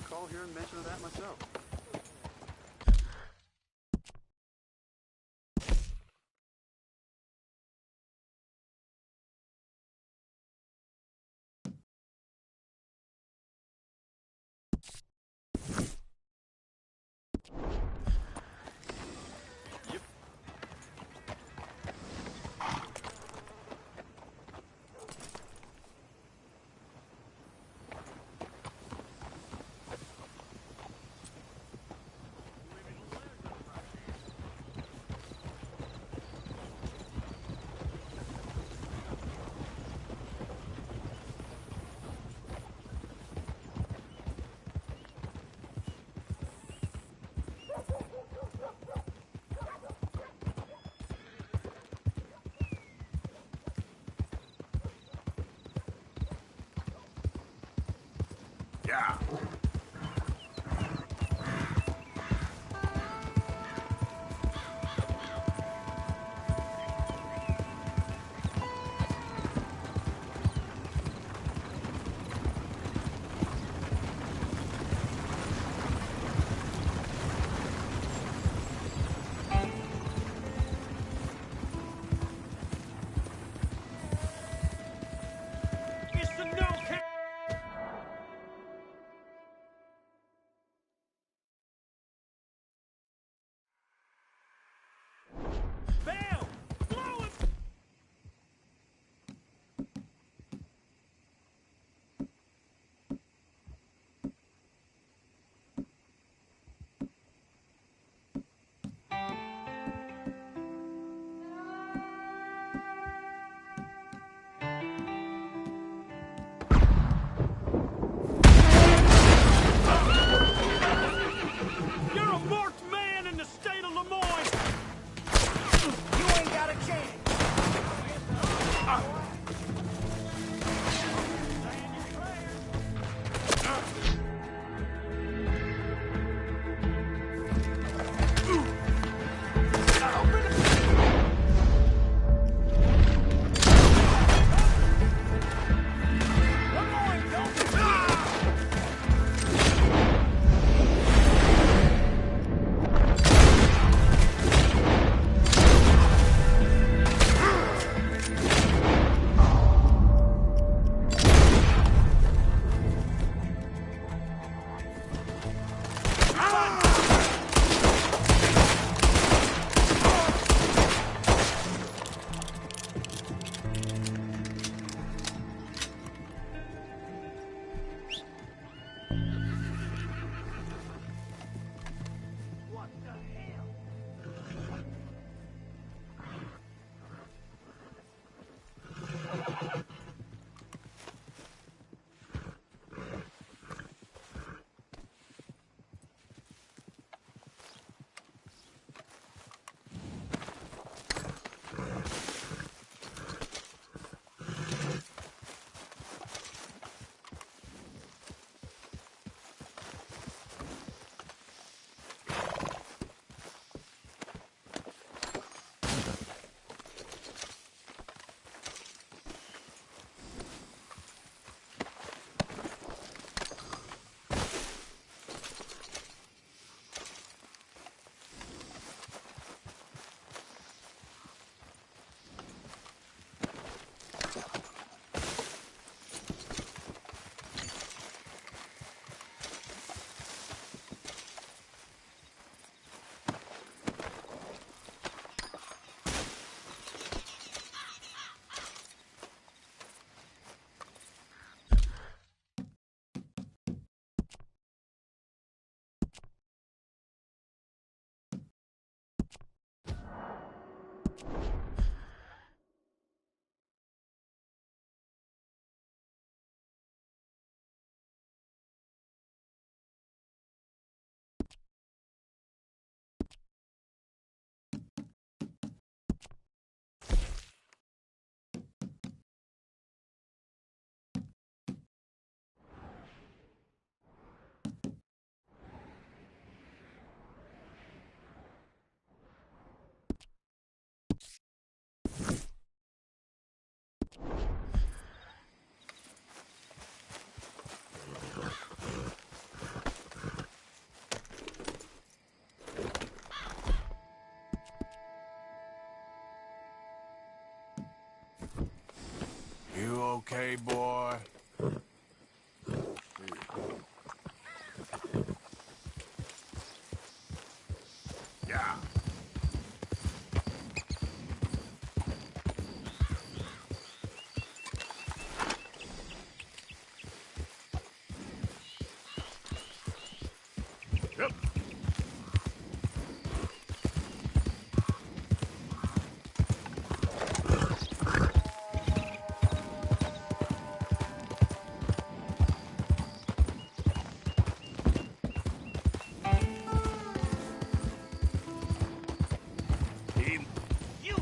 recall hearing mention of that myself. Yeah. You okay, boy? Yeah. Yep. He... You...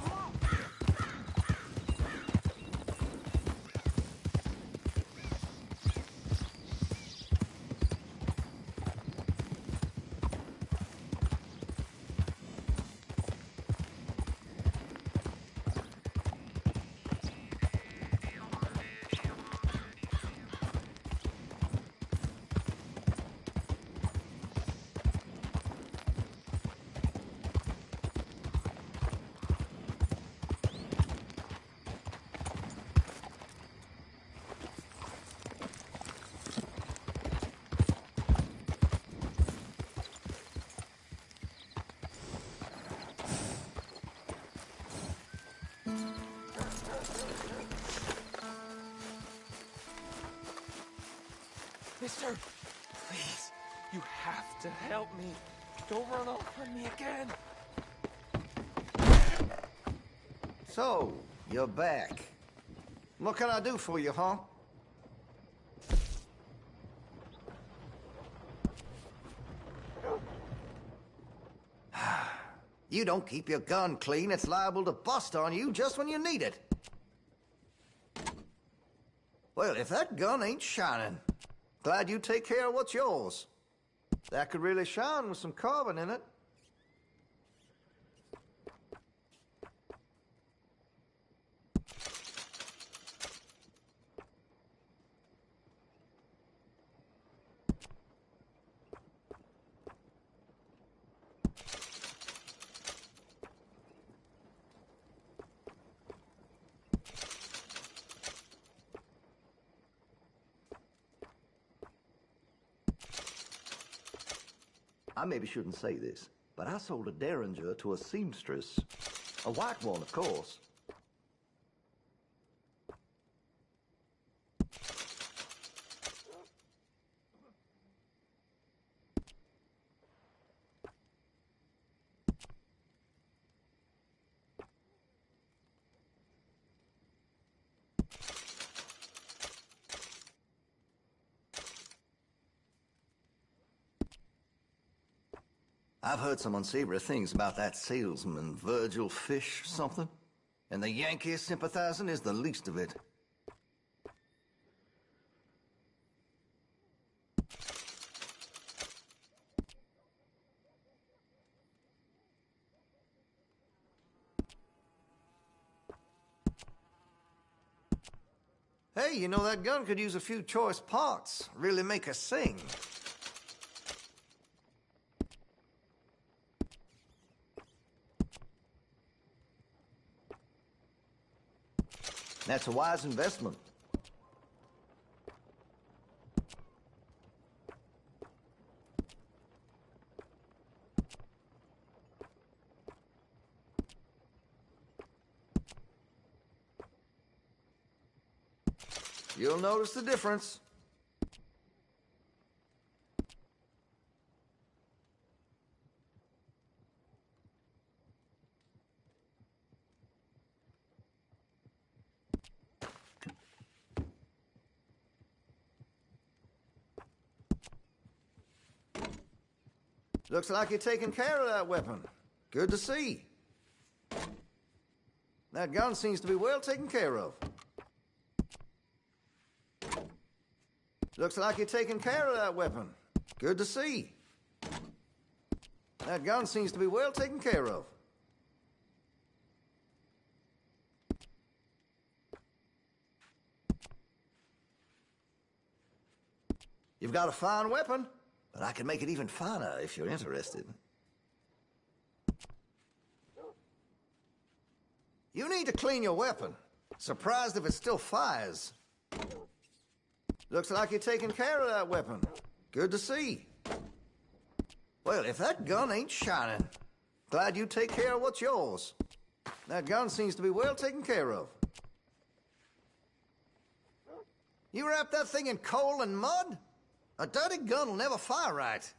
Mister, please, you have to help me. Don't run off on me again. So, you're back. What can I do for you, huh? You don't keep your gun clean, it's liable to bust on you just when you need it. Well, if that gun ain't shining, glad you take care of what's yours. That could really shine with some carbon in it. I maybe shouldn't say this, but I sold a Derringer to a seamstress. A white one, of course. I've heard some unsavory things about that salesman, Virgil Fish something. And the Yankee sympathizing is the least of it. Hey, you know, that gun could use a few choice parts. Really make her sing. That's a wise investment. You'll notice the difference. Looks like you're taking care of that weapon. Good to see. That gun seems to be well taken care of. Looks like you're taking care of that weapon. Good to see. That gun seems to be well taken care of. You've got a fine weapon, but I can make it even finer if you're interested. You need to clean your weapon. Surprised if it still fires. Looks like you're taking care of that weapon. Good to see. Well, if that gun ain't shining, glad you take care of what's yours. That gun seems to be well taken care of. You wrap that thing in coal and mud? A dirty gun will never fire right.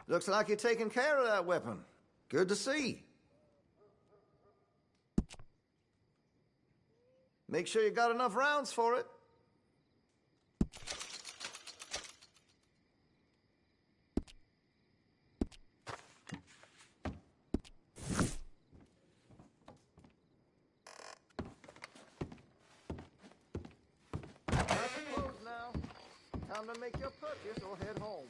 Looks like you're taking care of that weapon. Good to see. Make sure you got enough rounds for it. That's closed now. Time to make your purchase or head home.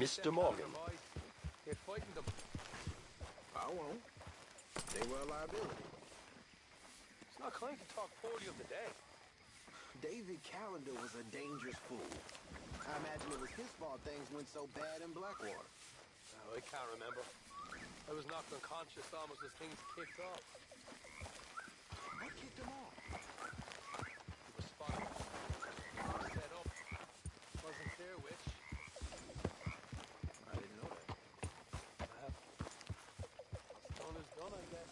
Mr. Morgan. They're fighting them. I won't. They were a liability. It's not kind to talk poorly of the dead. David Calendar was a dangerous fool. I imagine it was his fault things went so bad in Blackwater. Oh, I can't remember. I was knocked unconscious almost as things kicked off. What kicked him off? He was spotted. Set up. Wasn't clear which. I didn't know that. Well, done is done, I guess.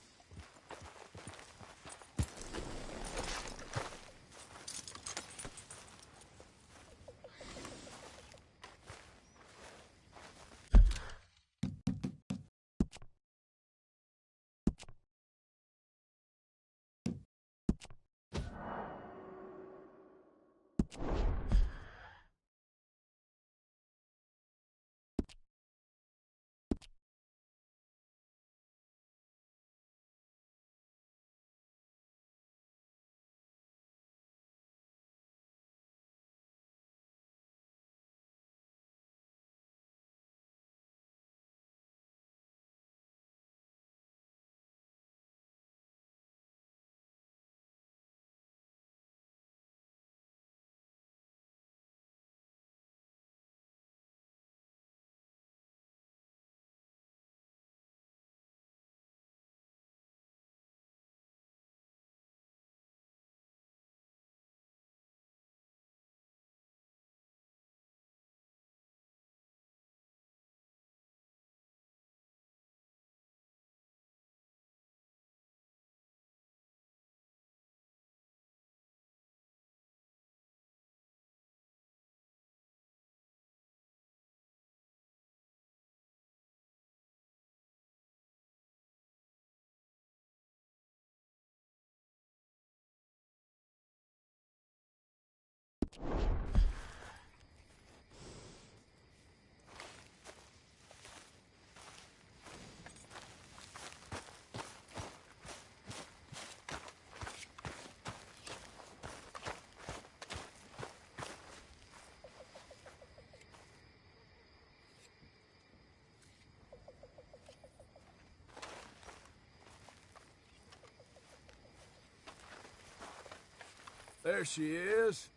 There she is.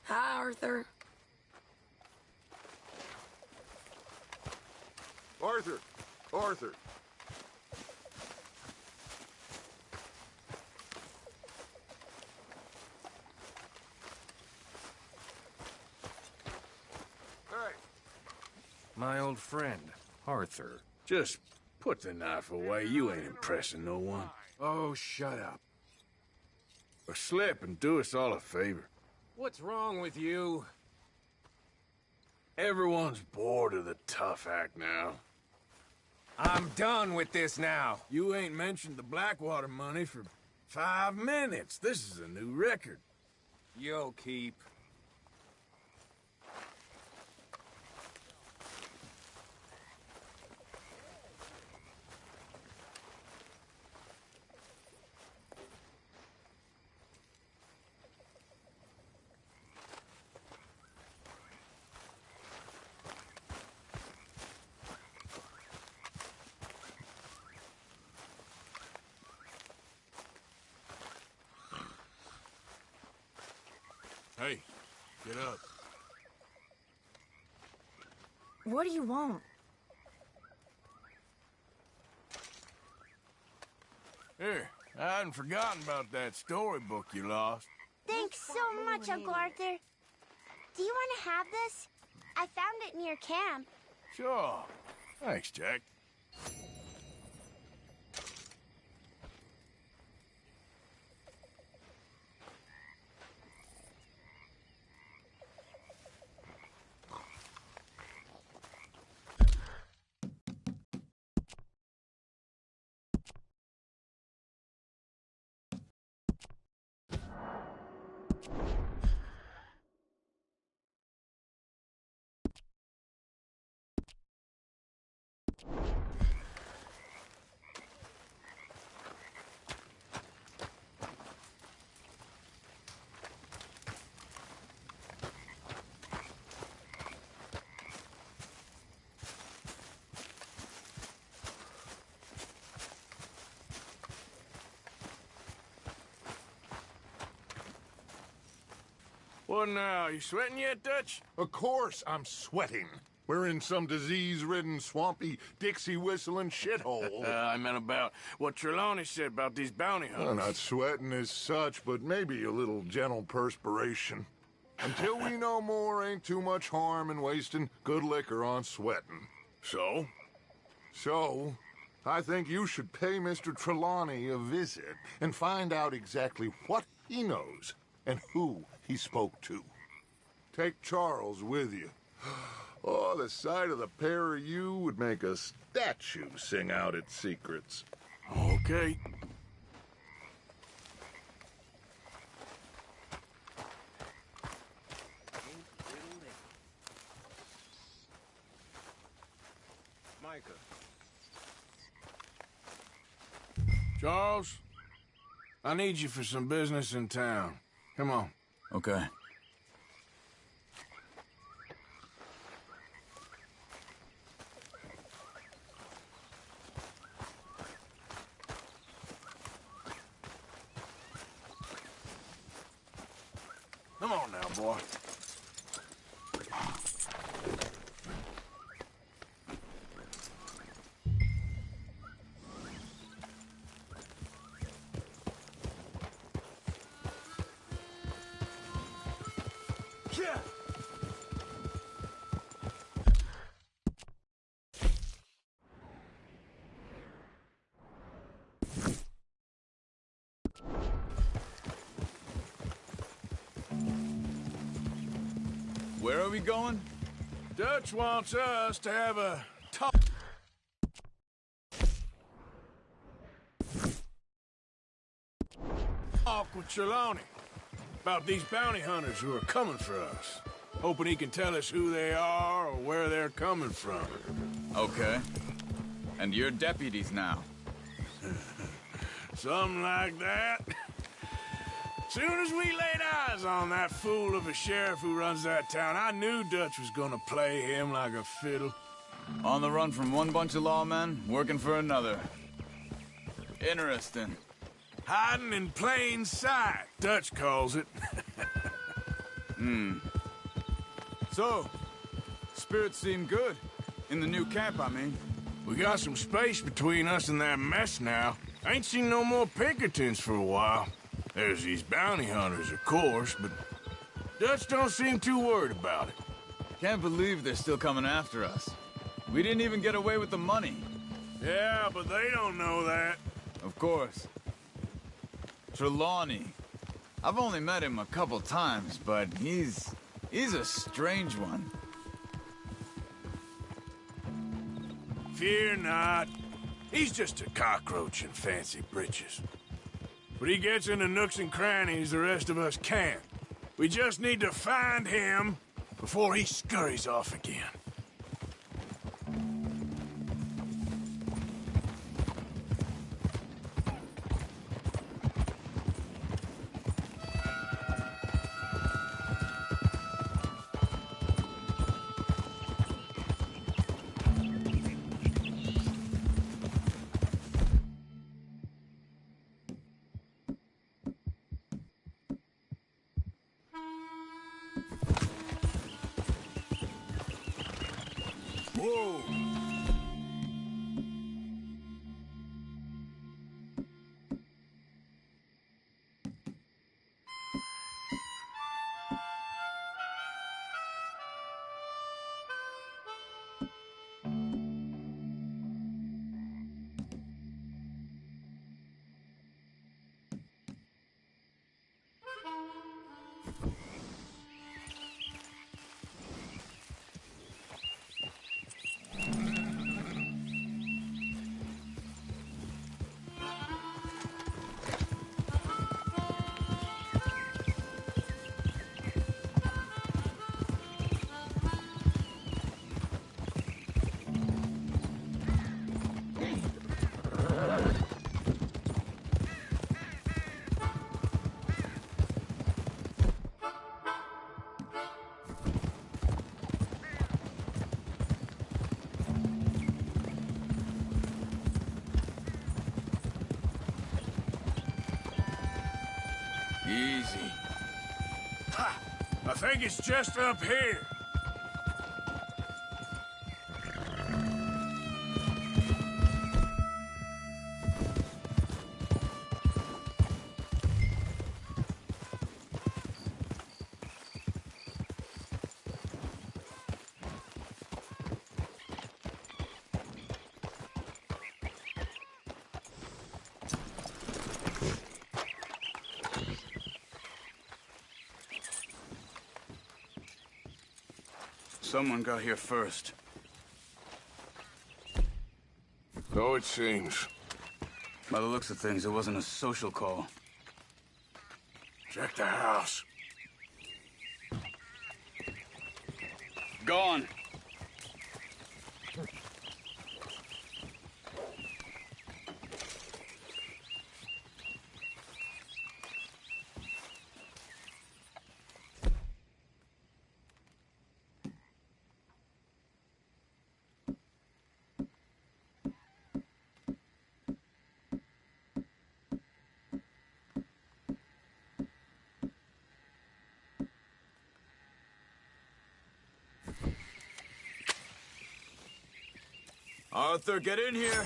Hi, Arthur. Arthur! Arthur! Hey. My old friend, Arthur. Just put the knife away. You ain't impressing no one. Oh, shut up. Or slip and do us all a favor. What's wrong with you? Everyone's bored of the tough act now. I'm done with this now. You ain't mentioned the Blackwater money for 5 minutes. This is a new record. You'll keep. Hey, get up. What do you want? Here, I hadn't forgotten about that storybook you lost. Thanks so much, Uncle Arthur. Do you want to have this? I found it near camp. Sure. Thanks, Jack. What now? You sweating yet, Dutch? Of course I'm sweating. We're in some disease-ridden, swampy, Dixie-whistling shithole. I meant about what Trelawney said about these bounty hunters. Well, not sweating as such, but maybe a little gentle perspiration. Until we know more, ain't too much harm in wasting good liquor on sweating. So? So, I think you should pay Mr. Trelawney a visit and find out exactly what he knows and who he spoke to. Take Charles with you. Oh, the sight of the pair of you would make a statue sing out its secrets. Okay. Micah. Charles, I need you for some business in town. Come on. Okay. Come on now, boy. Yeah. Where are we going? Dutch wants us to have a talk with Trelawney about these bounty hunters who are coming for us. Hoping he can tell us who they are or where they're coming from. Okay. And you're deputies now. Something like that. Soon as we laid eyes on that fool of a sheriff who runs that town, I knew Dutch was gonna play him like a fiddle. On the run from one bunch of lawmen, working for another. Interesting. Hiding in plain sight, Dutch calls it. So, spirits seem good. In the new camp, I mean. We got some space between us and that mess now. Ain't seen no more Pinkertons for a while. There's these bounty hunters, of course, but Dutch don't seem too worried about it. Can't believe they're still coming after us. We didn't even get away with the money. Yeah, but they don't know that. Of course. Trelawney. I've only met him a couple times, but he's a strange one. Fear not. He's just a cockroach in fancy breeches. But he gets into nooks and crannies the rest of us can't. We just need to find him before he scurries off again. Whoa! Easy. Ha! I think it's just up here. Someone got here first. So it seems. By the looks of things, it wasn't a social call. Check the house. Gone. Arthur, get in here!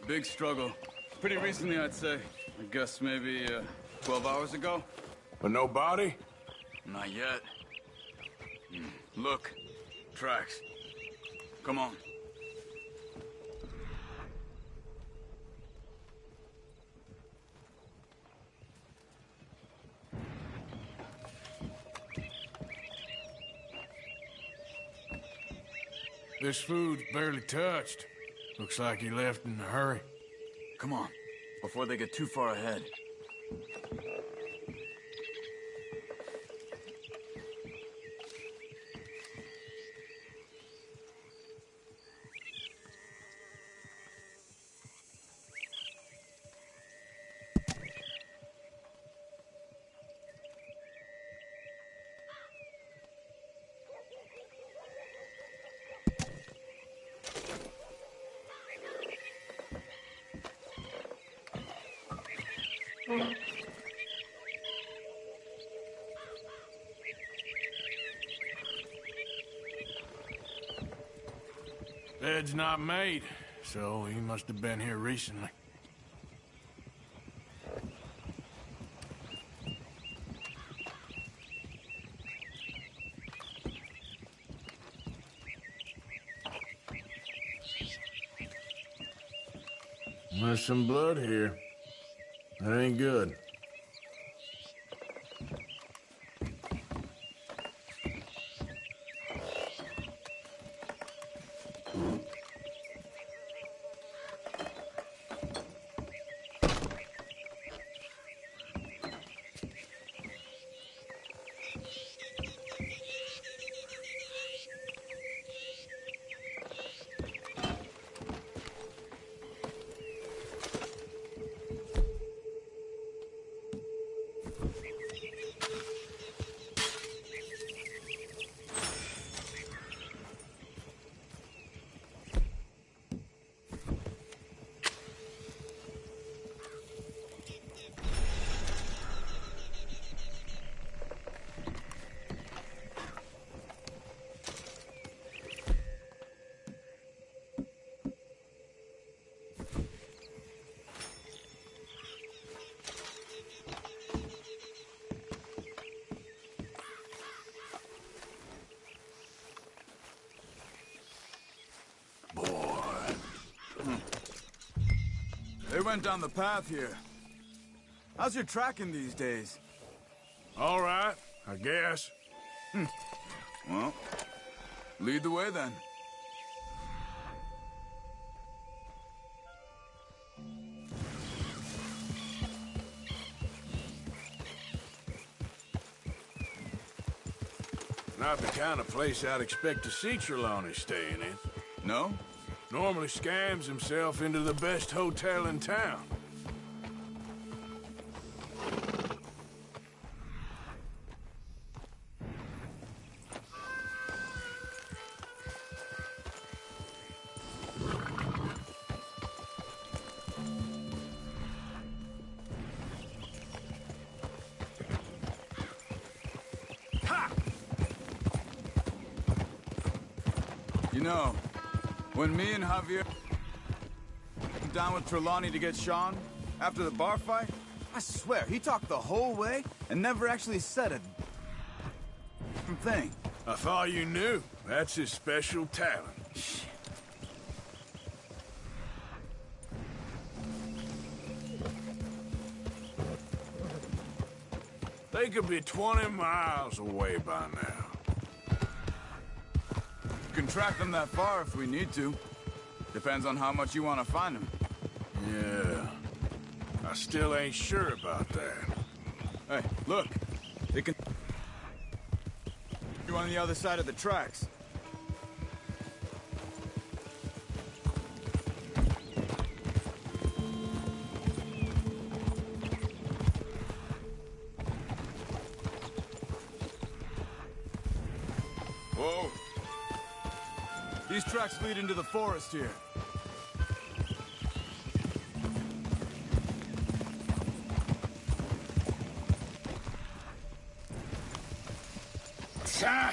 Big struggle. Pretty recently, I'd say. I guess maybe 12 hours ago? But no body? Not yet. Look. Tracks. Come on. This food's barely touched. Looks like he left in a hurry. Come on. Before they get too far ahead. Bed's not made, so he must have been here recently. There's some blood here. That ain't good. went down the path here. How's your tracking these days? All right, I guess. Well, lead the way then. Not the kind of place I'd expect to see Trelawney staying in. No? Normally scams himself into the best hotel in town. You know, when me and Javier came down with Trelawney to get Sean after the bar fight, I swear, he talked the whole way and never actually said a thing. I thought you knew. That's his special talent. They could be 20 miles away by now. We can track them that far if we need to. Depends on how much you want to find them. Yeah. I still ain't sure about that. Hey, look. They can... You on the other side of the tracks. Whoa. These tracks lead into the forest here.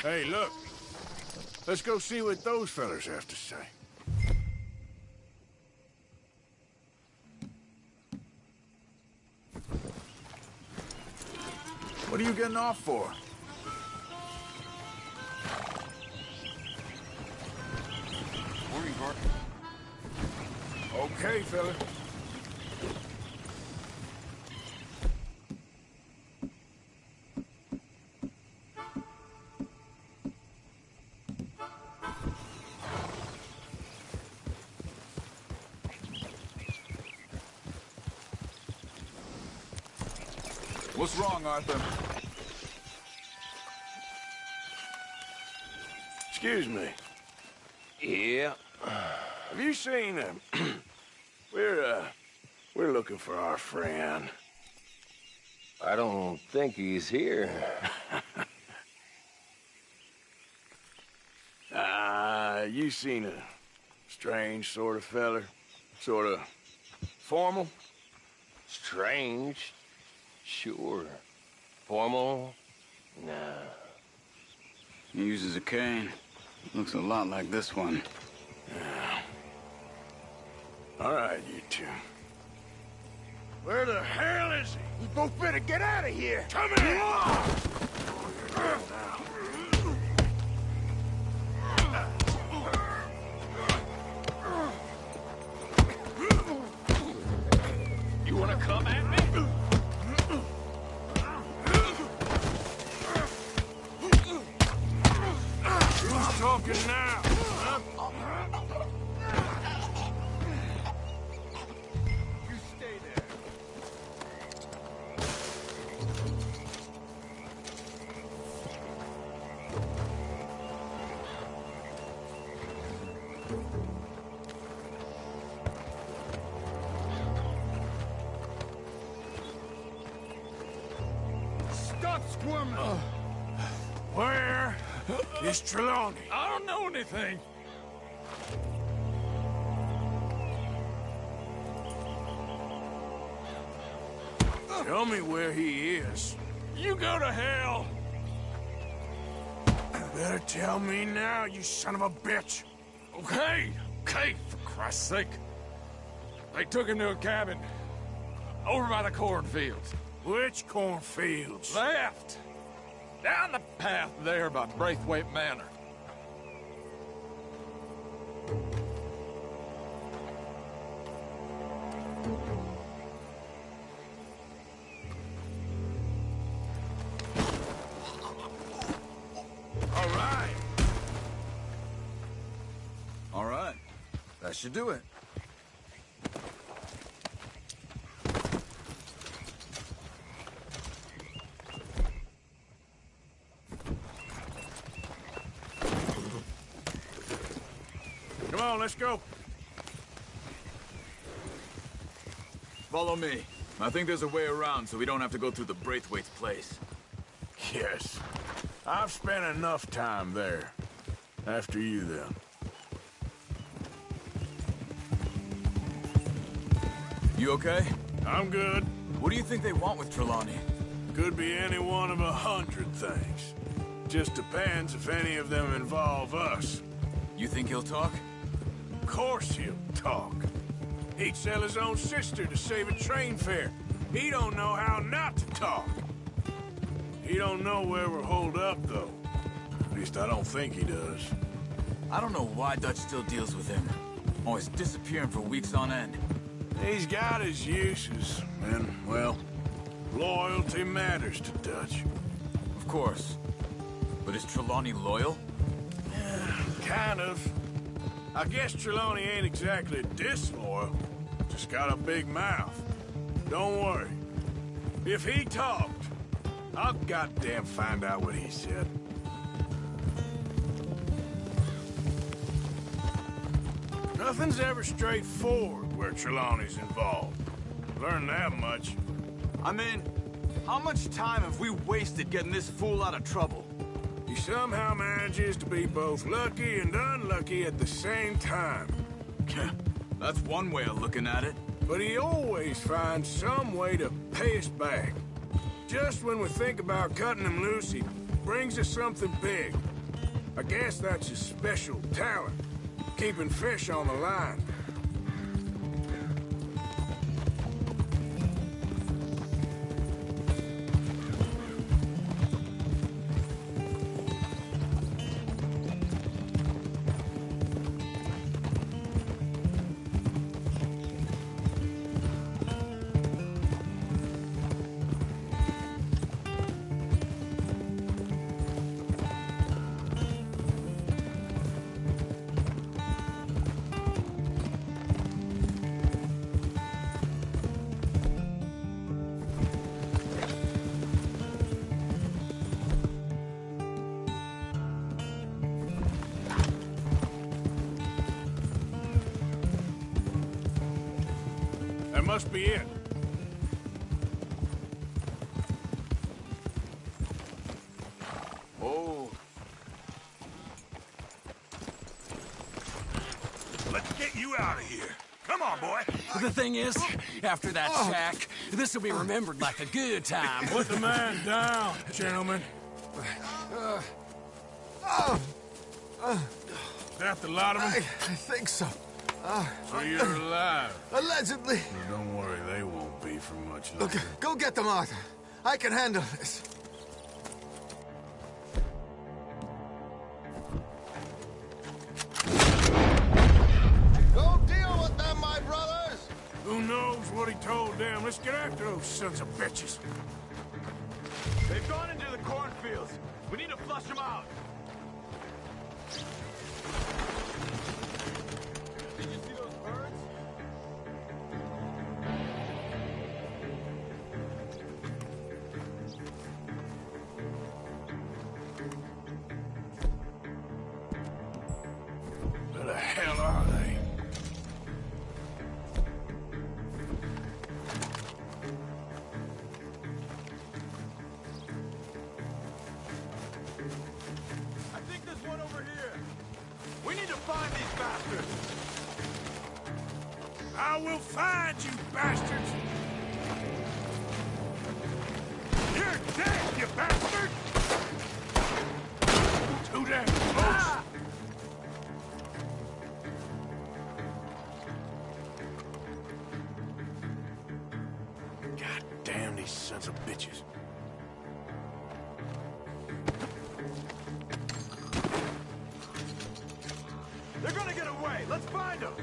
Hey, look. Let's go see what those fellas have to say. What are you getting off for? Morning, Bart. Okay, fella. What's wrong, Arthur? Excuse me. Yeah. Have you seen him? We're looking for our friend. I don't think he's here. You seen a strange sort of feller? Sort of formal? Strange? Sure. Formal? Nah. He uses a cane. Looks a lot like this one. Yeah. All right, you two. Where the hell is he? We both better get out of here. Come here! You wanna come at me? Who's talking now? Huh? You stay there. Stop squirming! Where is Trelawney? I don't know anything. Tell me where he is. You go to hell. Better tell me now, you son of a bitch. Okay, for Christ's sake. They took him to a cabin over by the cornfields. Which cornfields? Left. Down the path there by Braithwaite Manor. right. All right. That should do it. Come on, let's go. Follow me. I think there's a way around so we don't have to go through the Braithwaite's place. Yes. I've spent enough time there. After you, then. You okay? I'm good. What do you think they want with Trelawney? Could be any one of 100 things. Just depends if any of them involve us. You think he'll talk? Of course he'll talk. He'd sell his own sister to save a train fare. He don't know how not to talk. He don't know where we're holed up, though. At least I don't think he does. I don't know why Dutch still deals with him. Always disappearing for weeks on end. He's got his uses, and, well, loyalty matters to Dutch. Of course. But is Trelawney loyal? Kind of. I guess Trelawney ain't exactly disloyal. Just got a big mouth. Don't worry. If he talked, I'll goddamn find out what he said. Nothing's ever straightforward where Trelawney's involved. Learned that much. I mean, how much time have we wasted getting this fool out of trouble? He somehow manages to be both lucky and unlucky at the same time. That's one way of looking at it. But he always finds some way to pay us back. Just when we think about cutting him loose, he brings us something big. I guess that's his special talent, keeping fish on the line. That must be it. Oh. Let's get you out of here. Come on, boy. The thing is, after that shack, this will be remembered like a good time. Put the man down, gentlemen. Is that the lot of them? I think so. So you're alive. Allegedly. Don't worry, they won't be for much longer. Look, go get them, Arthur. I can handle this. Go deal with them, my brothers! Who knows what he told them? Let's get after those sons of bitches. They've gone into the cornfields. We need to flush them out. Did you see those birds? Where the hell are they? I think there's one over here. We need to find these bastards. I will find you, bastards! You're dead, you bastard! Too damn close! God damn these sons of bitches. They're gonna get away. Let's find them.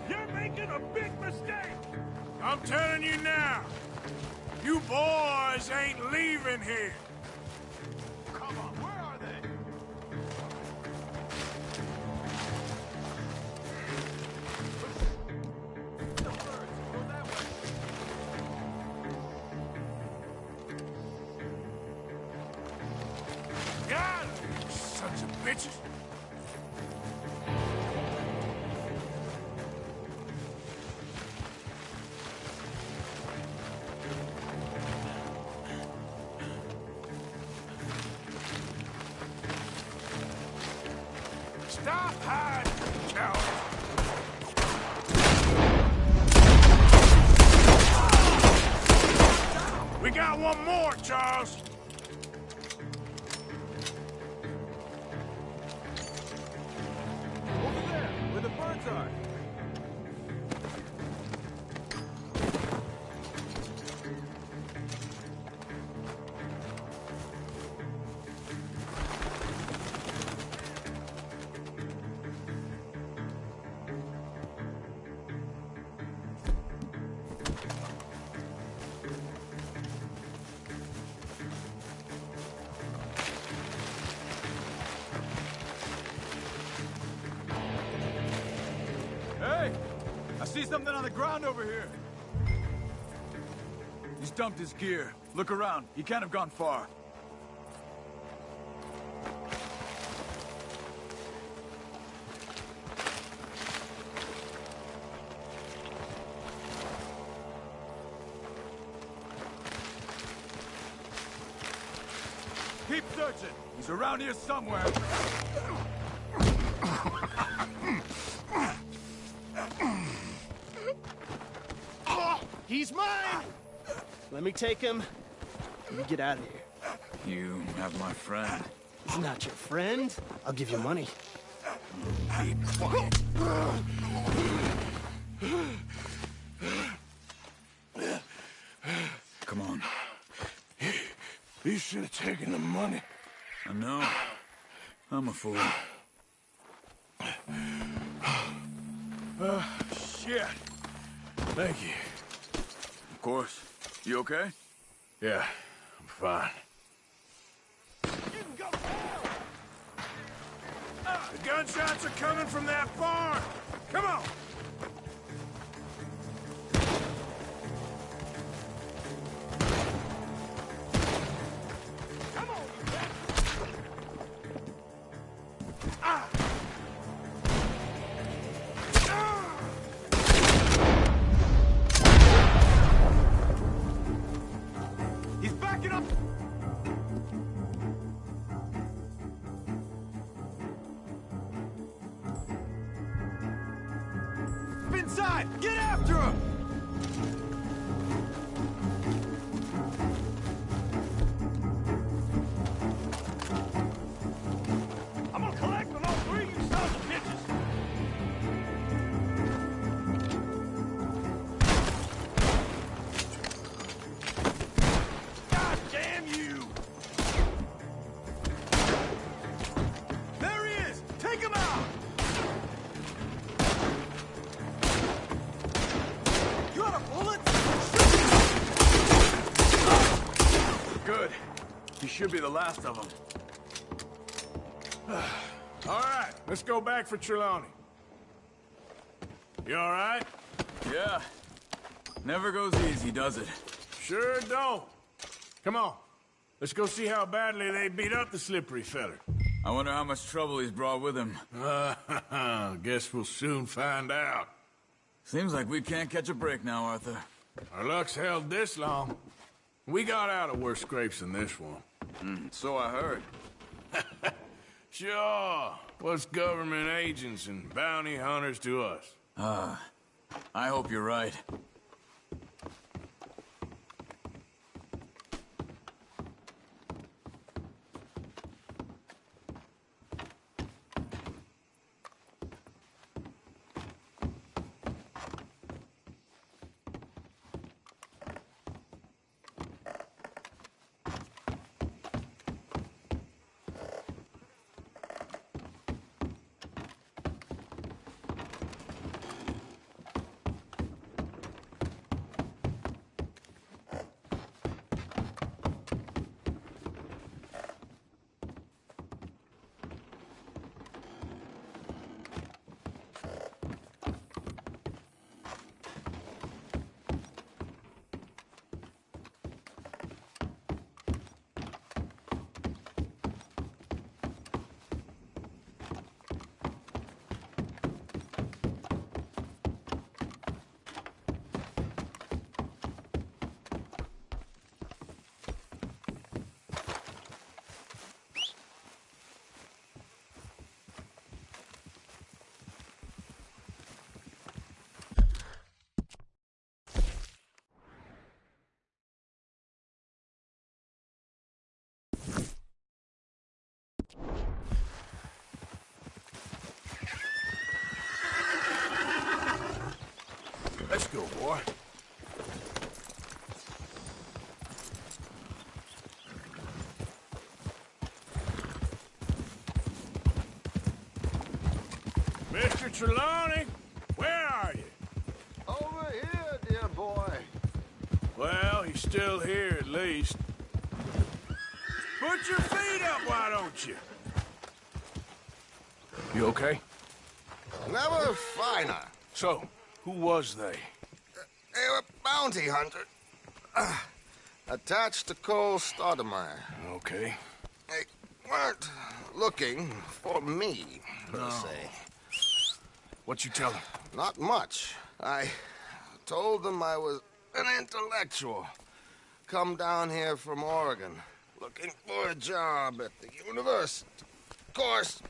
You're making a big mistake! I'm telling you now. You boys ain't leaving here. Come on, where are they? Got it, you sons of bitches. Stop hiding, coward! We got one more, Charles. Over there, where the birds are. Hey! I see something on the ground over here. He's dumped his gear. Look around. He can't have gone far. Keep searching. He's around here somewhere. He's mine! Let me take him. Let me get out of here. You have my friend. He's not your friend. I'll give you money. Be quiet. Come on. You should have taken the money. I know. I'm a fool. Shit. Thank you. Of course. You okay? Yeah, I'm fine. The gunshots are coming from that barn. Come on. Come on, you bastard. Ah! He's backing up! Inside! Get after him! I'm gonna collect on all three of you sons of bitches. God damn you! There he is! Take him out! You have a bullet? Good. He should be the last of them. All right, let's go back for Trelawney. You all right? Yeah. Never goes easy, does it? Sure don't. Come on. Let's go see how badly they beat up the slippery feller. I wonder how much trouble he's brought with him. Guess we'll soon find out. Seems like we can't catch a break now, Arthur. Our luck's held this long. We got out of worse scrapes than this one. So I heard. Sure. What's government agents and bounty hunters to us? I hope you're right. boy. Mr. Trelawney, where are you? Over here, dear boy. Well, he's still here at least. Put your feet up, why don't you? You okay? Never finer. So, who was they? They were bounty hunter. Attached to Cole Stoudemire. Okay. They weren't looking for me, per se. What you tell them? Not much. I told them I was an intellectual. Come down here from Oregon, looking for a job at the university. Of course,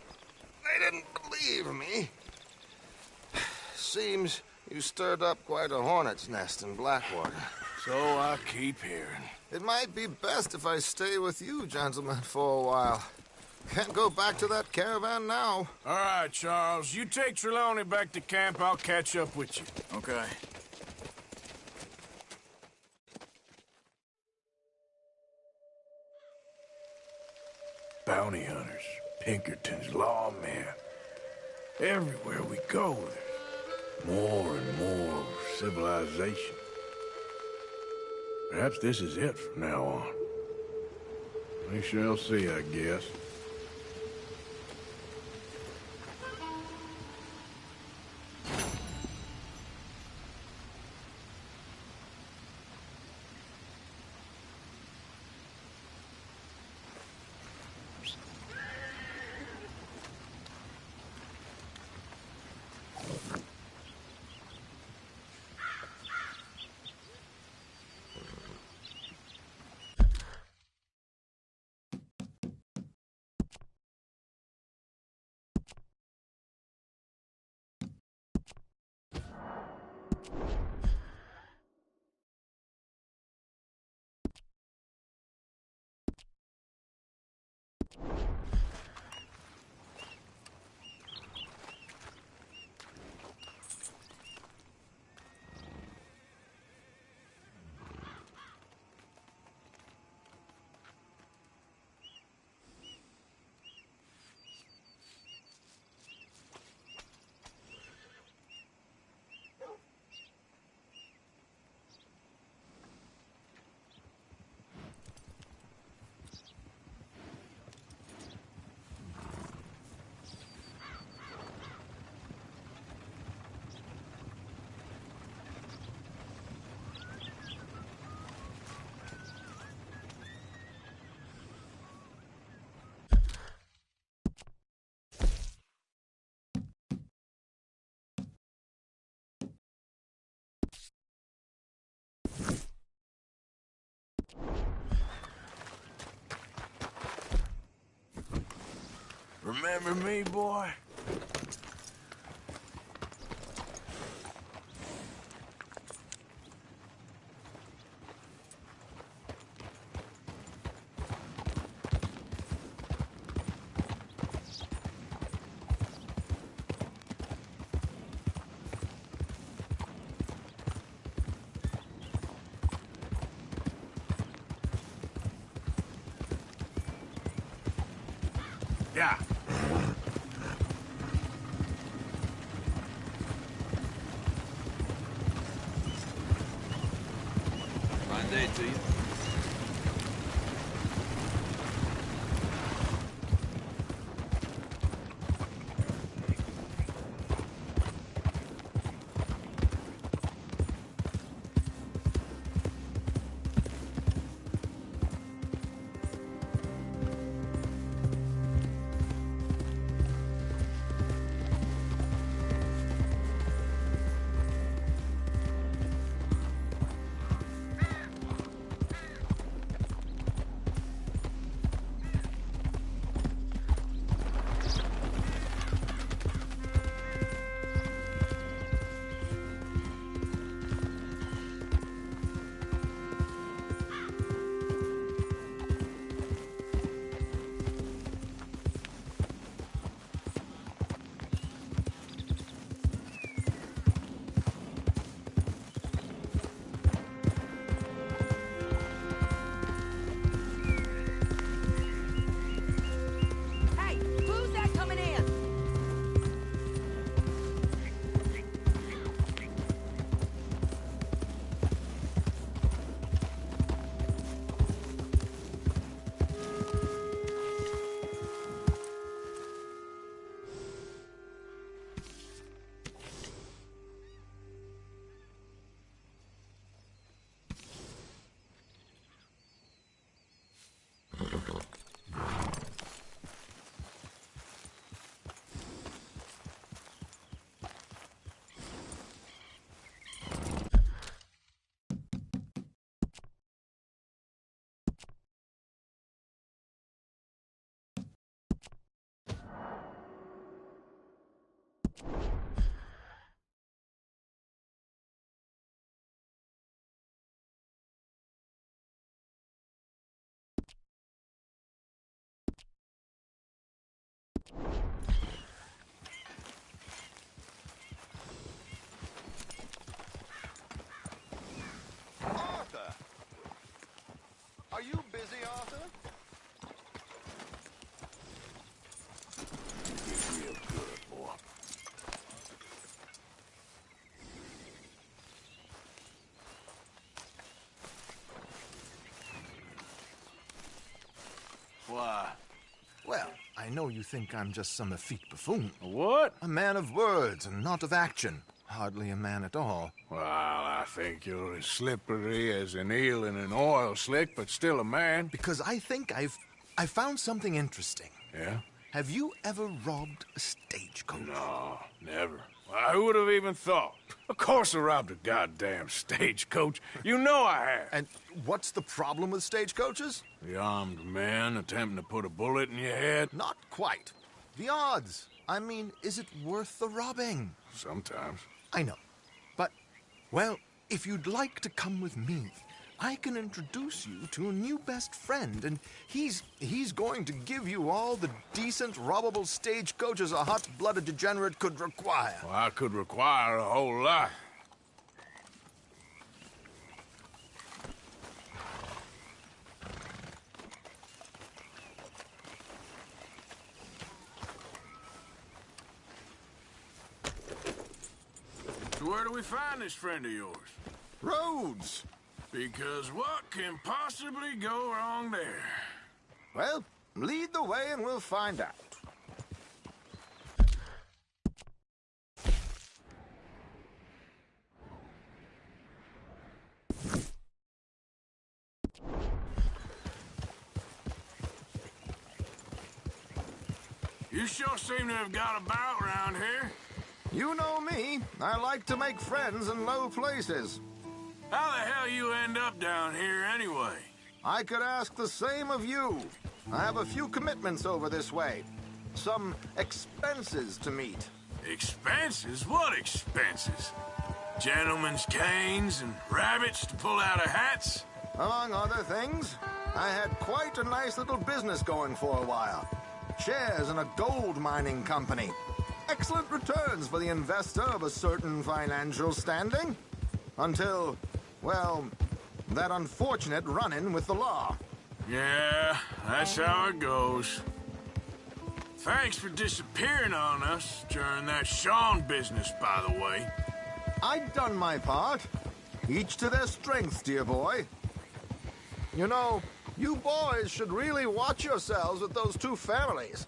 they didn't believe me. Seems you stirred up quite a hornet's nest in Blackwater. So I keep hearing. It might be best if I stay with you, gentlemen, for a while. Can't go back to that caravan now. All right, Charles. You take Trelawney back to camp. I'll catch up with you. Okay. Bounty hunters, Pinkertons, lawmen. Everywhere we go, there's more and more civilization. Perhaps this is it from now on. We shall see, I guess. Remember me, boy? Yeah. Fine day to you. Are you busy, Arthur? Be real good, boy. Why? Well, I know you think I'm just some effete buffoon. What? A man of words and not of action. Hardly a man at all. Well, I think you're as slippery as an eel in an oil slick, but still a man. Because I think I found something interesting. Yeah? Have you ever robbed a stagecoach? No, never. Well, who would have even thought? Of course I robbed a goddamn stagecoach. You know I have. And what's the problem with stagecoaches? The armed man attempting to put a bullet in your head? Not quite. The odds. I mean, is it worth the robbing? Sometimes. I know. But, well, if you'd like to come with me, I can introduce you to a new best friend, and he's going to give you all the decent, robbable stagecoaches a hot-blooded degenerate could require. Well, I could require a whole lot. So where do we find this friend of yours? Roads. Because what can possibly go wrong there? Well, lead the way and we'll find out. You sure seem to have got about around here. You know me. I like to make friends in low places. How the hell you end up down here anyway? I could ask the same of you. I have a few commitments over this way. Some expenses to meet. Expenses? What expenses? Gentlemen's canes and rabbits to pull out of hats? Among other things, I had quite a nice little business going for a while. Shares in a gold mining company. Excellent returns for the investor of a certain financial standing. Until, well, that unfortunate run-in with the law. Yeah, that's how it goes. Thanks for disappearing on us during that Sean business, by the way. I'd done my part. Each to their strengths, dear boy. You know, you boys should really watch yourselves with those two families.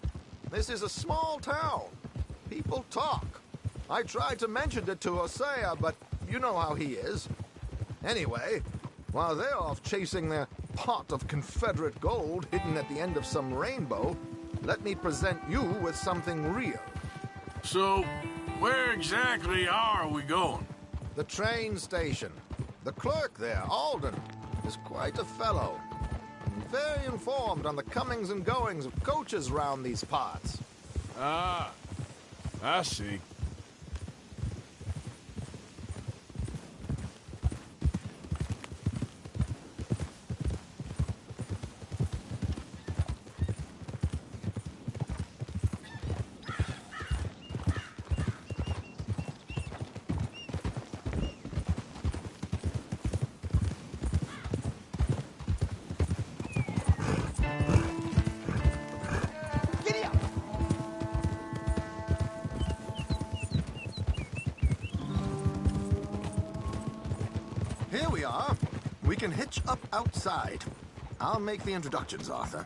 This is a small town. People talk. I tried to mention it to Hosea, but you know how he is. Anyway, while they're off chasing their pot of Confederate gold hidden at the end of some rainbow, let me present you with something real. So, where exactly are we going? The train station. The clerk there, Alden, is quite a fellow. Very informed on the comings and goings of coaches round these parts. Ah, I see. Here we are. We can hitch up outside. I'll make the introductions, Arthur.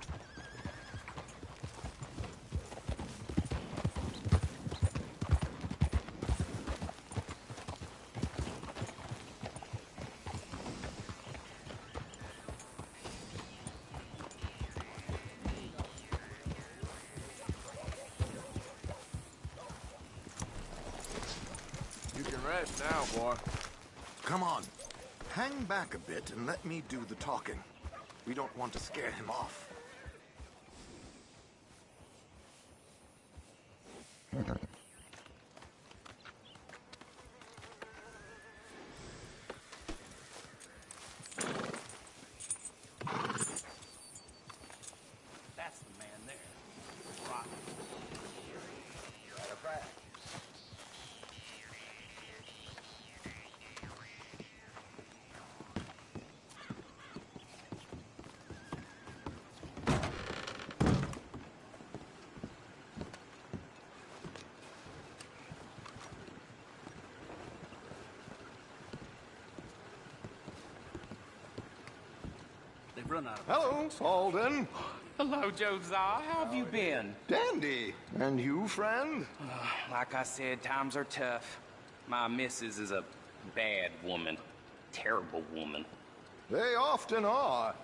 You can rest now, boy. Come on. Hang back a bit and let me do the talking. We don't want to scare him off. That's the man there. Rock. Matter of fact. Hello, Alden. Hello, Josiah. How have you been? Dandy. And you, friend? Like I said, times are tough. My missus is a bad woman. Terrible woman. They often are.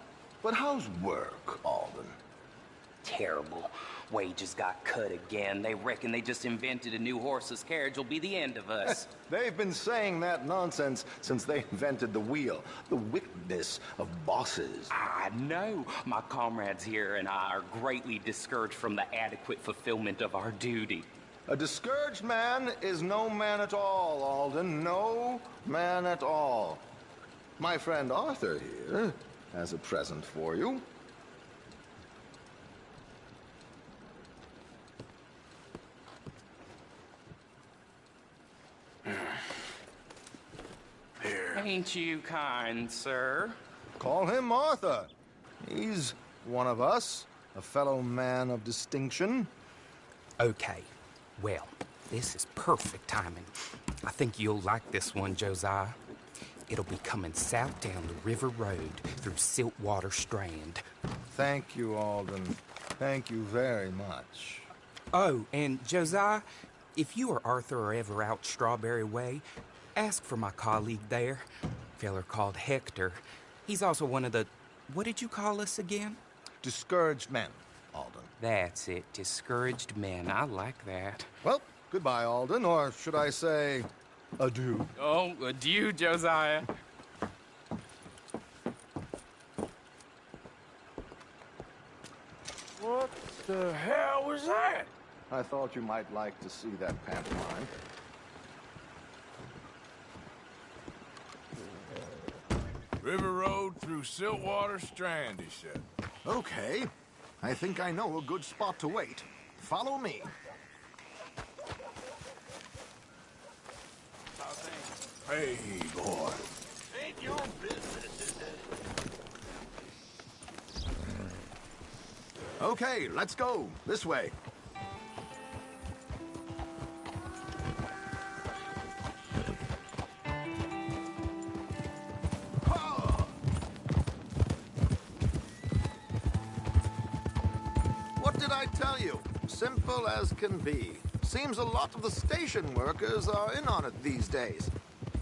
But how's work, Alden? Terrible. Wages got cut again. They reckon they just invented a new horseless carriage will be the end of us. They've been saying that nonsense since they invented the wheel. The wickedness of bosses. I know. My comrades here and I are greatly discouraged from the adequate fulfillment of our duty. A discouraged man is no man at all, Alden. No man at all. My friend Arthur here has a present for you. Ain't you kind, sir? Call him Arthur. He's one of us, a fellow man of distinction. Okay. Well, this is perfect timing. I think you'll like this one, Josiah. It'll be coming south down the river road through Siltwater Strand. Thank you, Alden. Thank you very much. Oh, and Josiah, if you or Arthur are ever out Strawberry Way, ask for my colleague there, feller called Hector. He's also one of the... What did you call us again? Discouraged men, Alden. That's it. Discouraged men. I like that. Well, goodbye, Alden, or should I say, adieu. Oh, adieu, Josiah. What the hell was that? I thought you might like to see that pantomime. River Road through Siltwater Strand, he said. Okay. I think I know a good spot to wait. Follow me. Hey, boy. Ain't your business, is it? Okay, let's go. This way. What did I tell you? Simple as can be. Seems a lot of the station workers are in on it these days.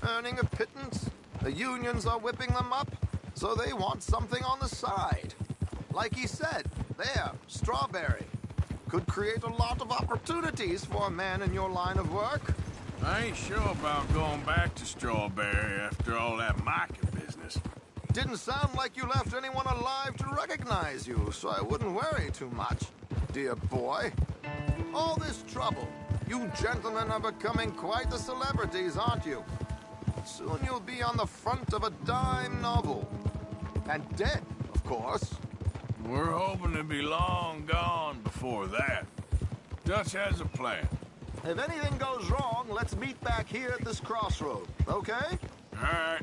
Earning a pittance. The unions are whipping them up, so they want something on the side. Like he said, there, Strawberry. Could create a lot of opportunities for a man in your line of work. I ain't sure about going back to Strawberry after all that Micah business. Didn't sound like you left anyone alive to recognize you, so I wouldn't worry too much, dear boy. All this trouble. You gentlemen are becoming quite the celebrities, aren't you? Soon you'll be on the front of a dime novel. And dead, of course. We're hoping to be long gone before that. Dutch has a plan. If anything goes wrong, let's meet back here at this crossroad, okay? All right.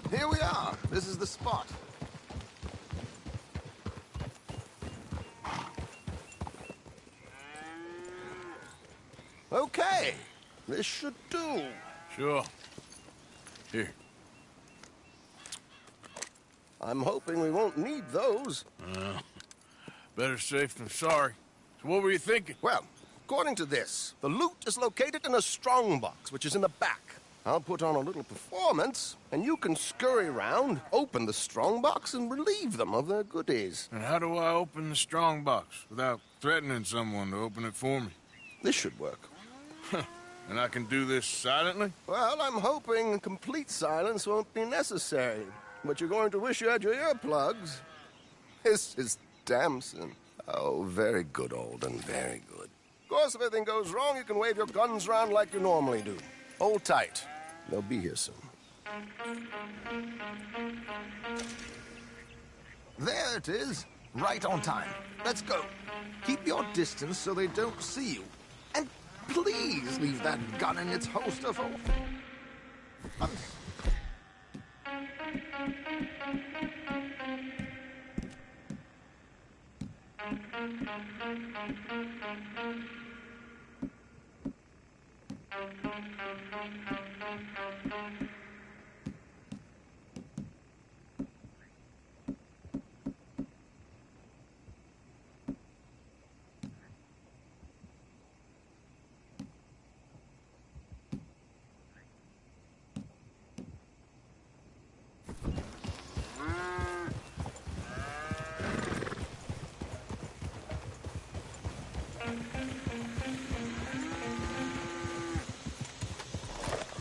Here we are. This is the spot. Okay. This should do. Sure. Here. I'm hoping we won't need those. Better safe than sorry. So what were you thinking? Well, according to this, the loot is located in a strongbox, which is in the back. I'll put on a little performance, and you can scurry around, open the strongbox, and relieve them of their goodies. And how do I open the strongbox without threatening someone to open it for me? This should work. And I can do this silently? Well, I'm hoping complete silence won't be necessary. But you're going to wish you had your earplugs. This is Damson. Oh, very good, Alden, very good. course, if anything goes wrong, you can wave your guns around like you normally do. Hold tight. They'll be here soon. There it is. Right on time. Let's go. Keep your distance so they don't see you. And please leave that gun in its holster for...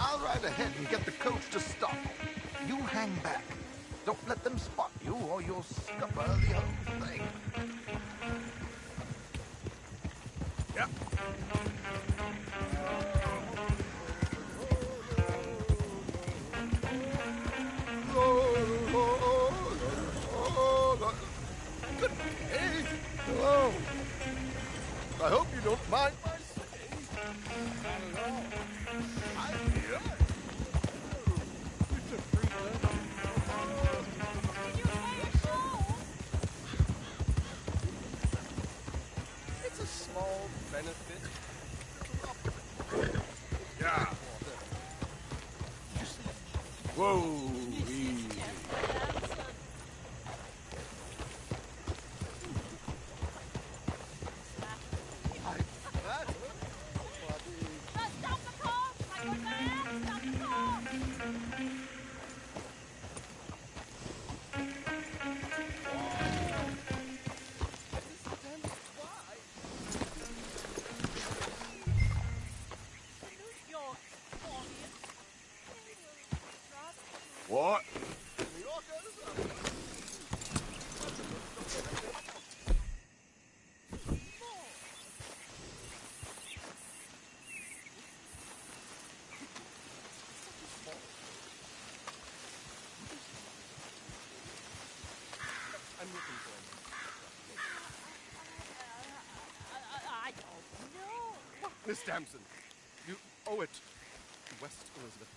I'll ride ahead and get the coach to stop. You hang back. Don't let them spot you or you'll scupper the whole thing. Yeah. Good day. Hello. I hope you don't mind my It's a small benefit. Yeah. Whoa. Easy. What? I'm looking for him. I don't know. Miss Damson, you owe it to West Elizabeth.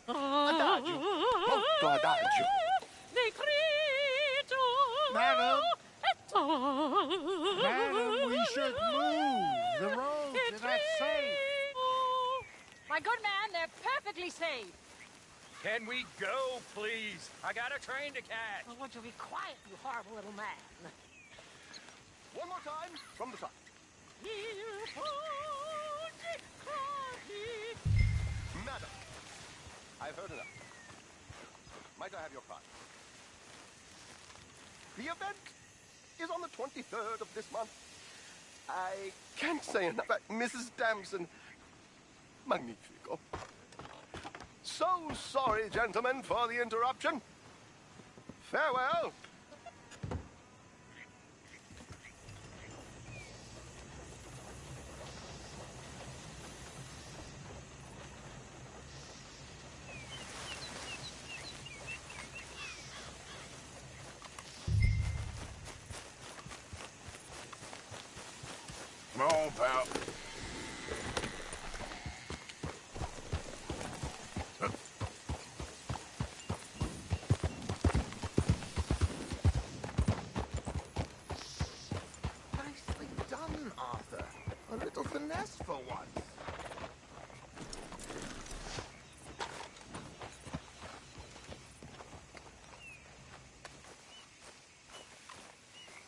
Adagio. Molto adagio. Madam. Madam, we should move. The roads are not safe. My good man, they're perfectly safe. Can we go, please? I got a train to catch. Oh, would you be quiet, you horrible little man? One more time from the top. Madam, I've heard enough. Might I have your card? The event is on the 23rd of this month. I can't say enough about Mrs. Damson. Magnifico. So sorry, gentlemen, for the interruption. Farewell. Come on, pal. Nicely done, Arthur. A little finesse for once.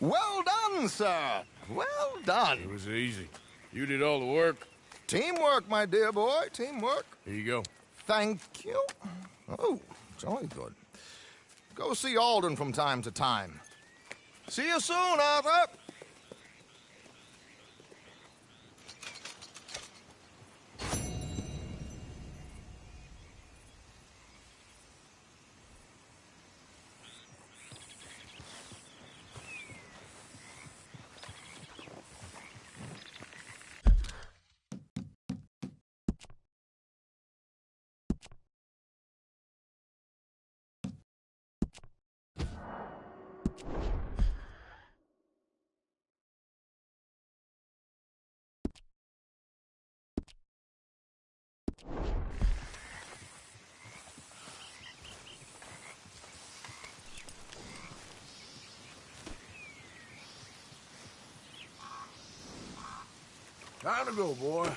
Well done, sir. Well done. It was easy. You did all the work. Teamwork, my dear boy. Teamwork. Here you go. Thank you. Oh, jolly good. Go see Alden from time to time. See you soon, Arthur. Time to go, boy.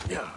Yeah.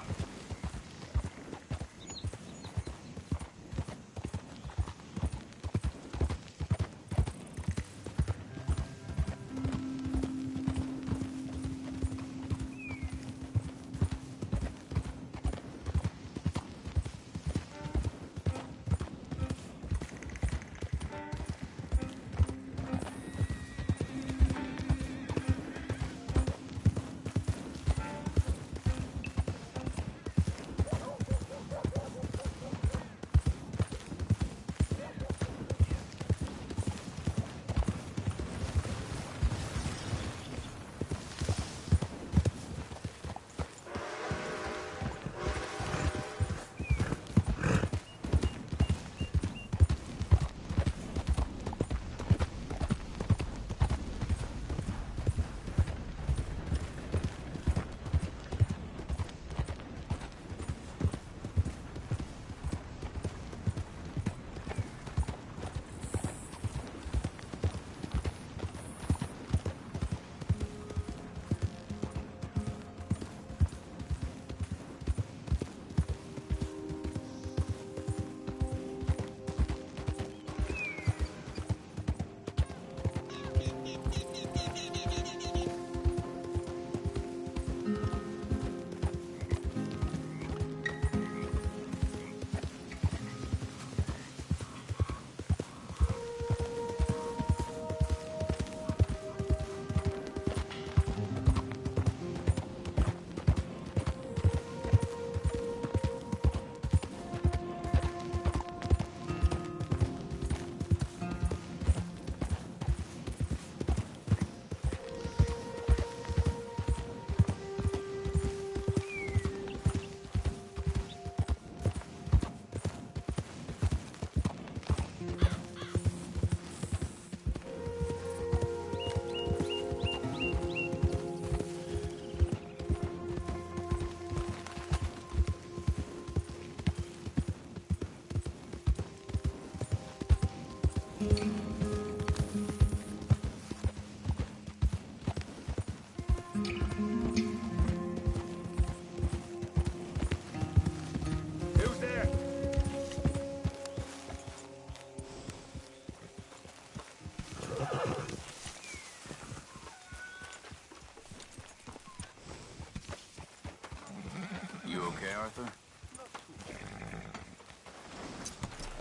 Arthur.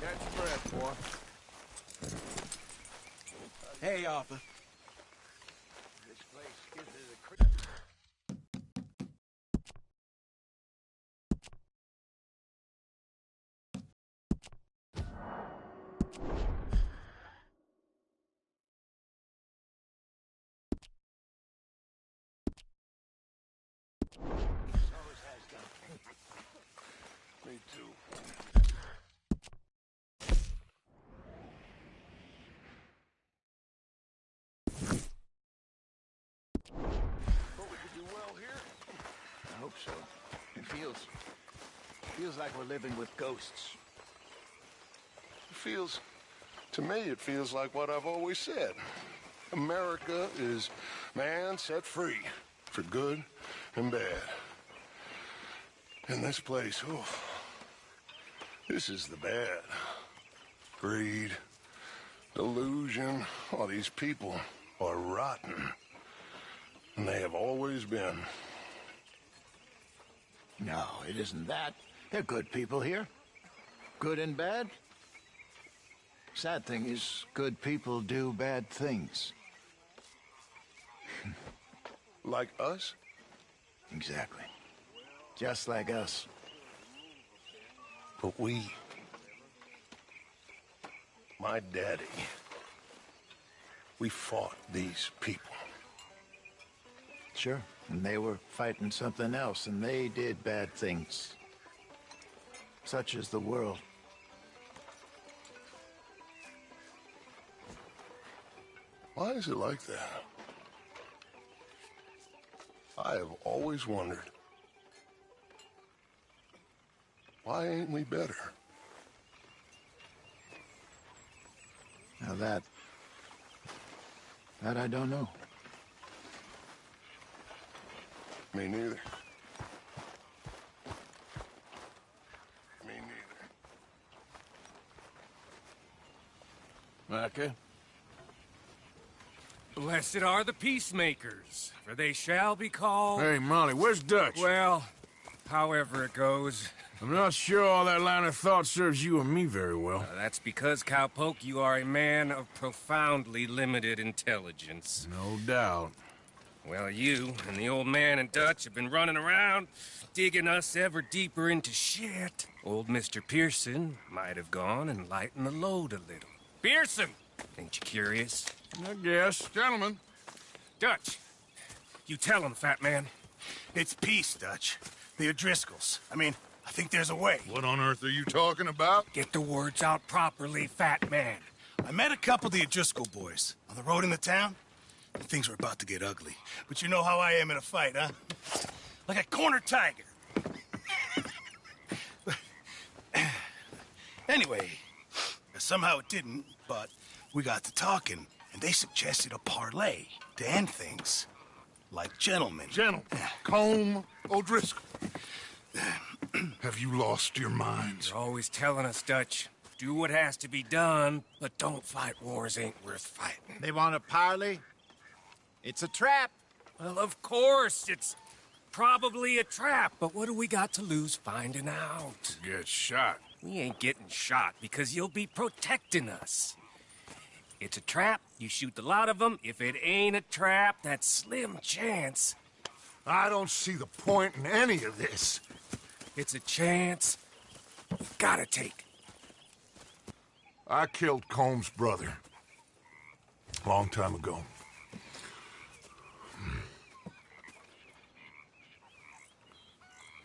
Catch your breath, boy. Hey, Arthur. This place gives it a Me too. Thought we could do well here. I hope so. It feels like we're living with ghosts. To me, it feels like what I've always said. America is man set free for good and bad. And this place, oh, this is the bad. Greed, delusion, all these people are rotten. And they have always been. No, it isn't that. They're good people here. Good and bad. Sad thing is, good people do bad things. Like us? Exactly. Just like us. But my daddy, we fought these people. Sure. And they were fighting something else, and they did bad things. Such is the world. Why is it like that? I have always wondered. Why ain't we better? Now that I don't know. Me neither. Me neither. Okay. Blessed are the peacemakers, for they shall be called... Hey, Molly, where's Dutch? Well, however it goes. I'm not sure all that line of thought serves you and me very well. That's because, Cowpoke, you are a man of profoundly limited intelligence. No doubt. Well, you and the old man and Dutch have been running around, digging us ever deeper into shit. Old Mr. Pearson might have gone and lightened the load a little. Pearson! Ain't you curious? I guess. Gentlemen. Dutch, you tell him, fat man. It's peace, Dutch. The O'Driscolls. I mean, I think there's a way. What on earth are you talking about? Get the words out properly, fat man. I met a couple of the O'Driscoll boys on the road in the town, and things were about to get ugly. But you know how I am in a fight, huh? Like a corner tiger. Anyway, somehow it didn't, but we got to talking, and they suggested a parlay to end things. Like gentlemen. Gentlemen. Colm O'Driscoll. Have you lost your minds? You're always telling us, Dutch. Do what has to be done, but don't fight wars ain't worth fighting. They want a parley? It's a trap. Well, of course, it's probably a trap, but what do we got to lose finding out? Get shot. We ain't getting shot because you'll be protecting us. It's a trap, you shoot the lot of them. If it ain't a trap, that's slim chance. I don't see the point in any of this. It's a chance you gotta take. I killed Colm's brother. A long time ago.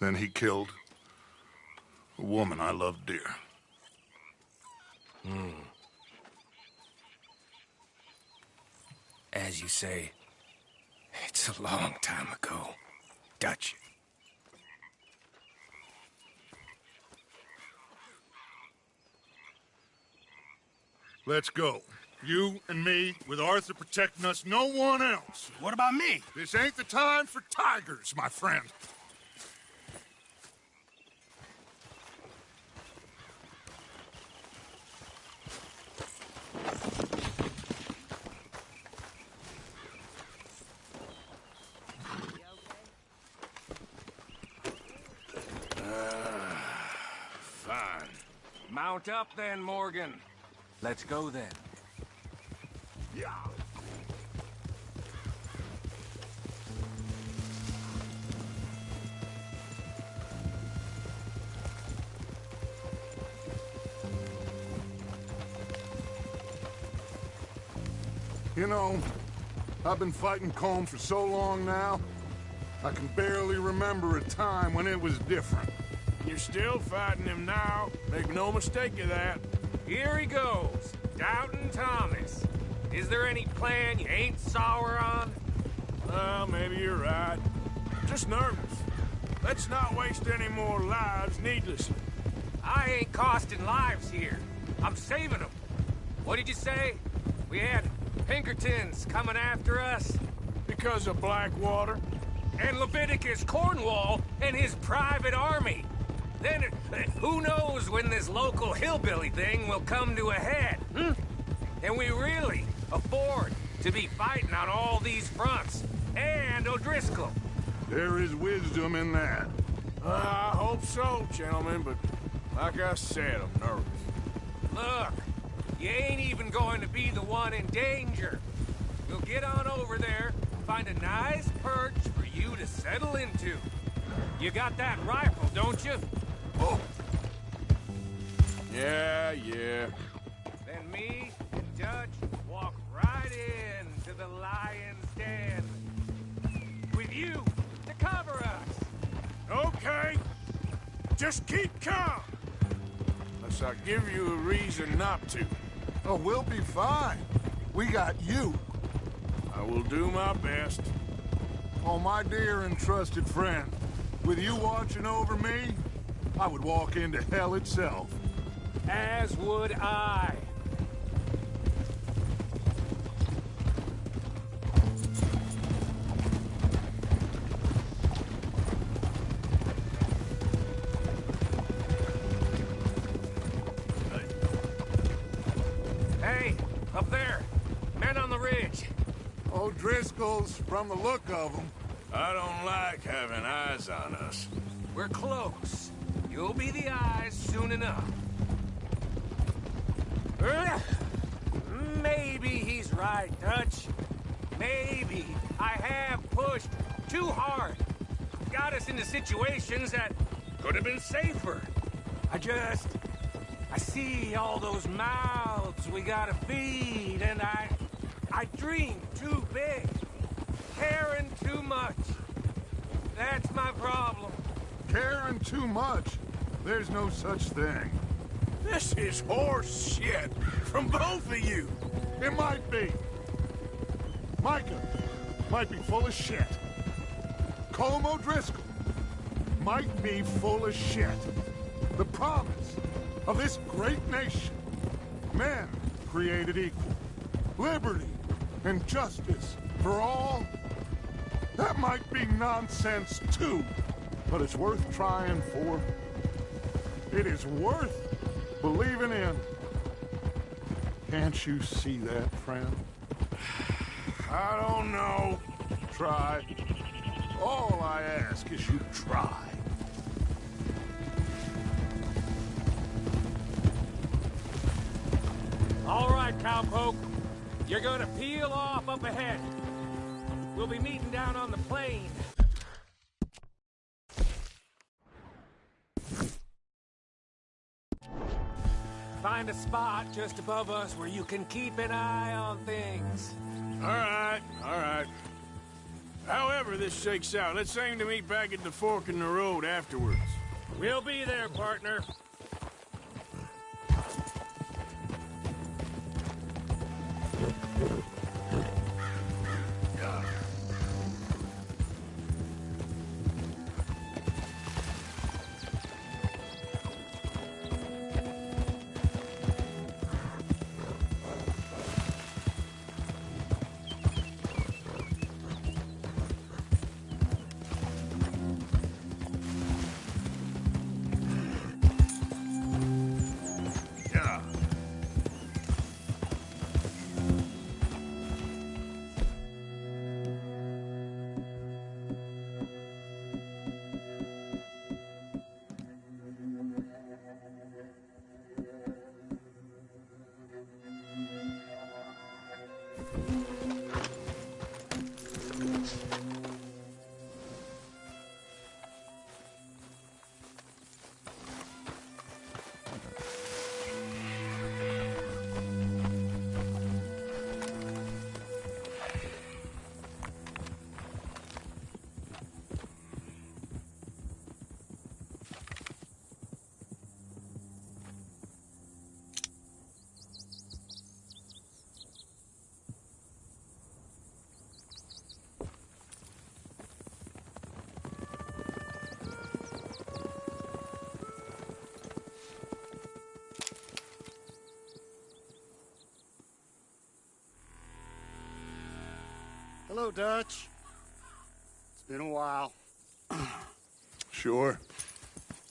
Then he killed a woman I loved dear. As you say, it's a long time ago, Dutch. Let's go. You and me, with Arthur protecting us, no one else. What about me? This ain't the time for tigers, my friend. Mount up then, Morgan. Let's go then. Yeah. You know, I've been fighting Colm for so long now, I can barely remember a time when it was different. You're still fighting him now. Make no mistake of that. Here he goes, Doubting Thomas. Is there any plan you ain't sour on? Well, maybe you're right. Just nervous. Let's not waste any more lives needlessly. I ain't costing lives here. I'm saving them. What did you say? We had Pinkertons coming after us? Because of Blackwater? And Leviticus Cornwall and his private army. Then, who knows when this local hillbilly thing will come to a head, hmm? And we really afford to be fighting on all these fronts. And O'Driscoll. There is wisdom in that. I hope so, gentlemen, but like I said, I'm nervous. Look, you ain't even going to be the one in danger. We'll get on over there, find a nice perch for you to settle into. You got that rifle, don't you? Oh. Yeah. Then me and Dutch walk right into the lion's den. With you to cover us. Okay. Just keep calm. Unless I give you a reason not to. Oh, we'll be fine. We got you. I will do my best. Oh, my dear and trusted friend, with you watching over me, I would walk into hell itself. As would I. Hey, up there. Men on the ridge. O'Driscoll's, from the look of them. I don't like having eyes on us. We're close. You'll be the eyes soon enough. Maybe he's right, Dutch. Maybe I have pushed too hard. Got us into situations that could have been safer. I see all those mouths we gotta feed, and I dream too big. Caring too much. That's my problem. Caring too much? There's no such thing. This is horse shit from both of you. It might be. Micah might be full of shit. Colm O'Driscoll might be full of shit. The promise of this great nation. Men created equal. Liberty and justice for all. That might be nonsense too, but it's worth trying for. It is worth believing in. Can't you see that, friend? I don't know. Try. All I ask is you try. All right, cowpoke. You're gonna peel off up ahead. We'll be meeting down on the plain. Find a spot just above us where you can keep an eye on things. All right. However this shakes out, let's aim to meet back at the fork in the road afterwards. We'll be there, partner. Hello, Dutch. It's been a while. Sure.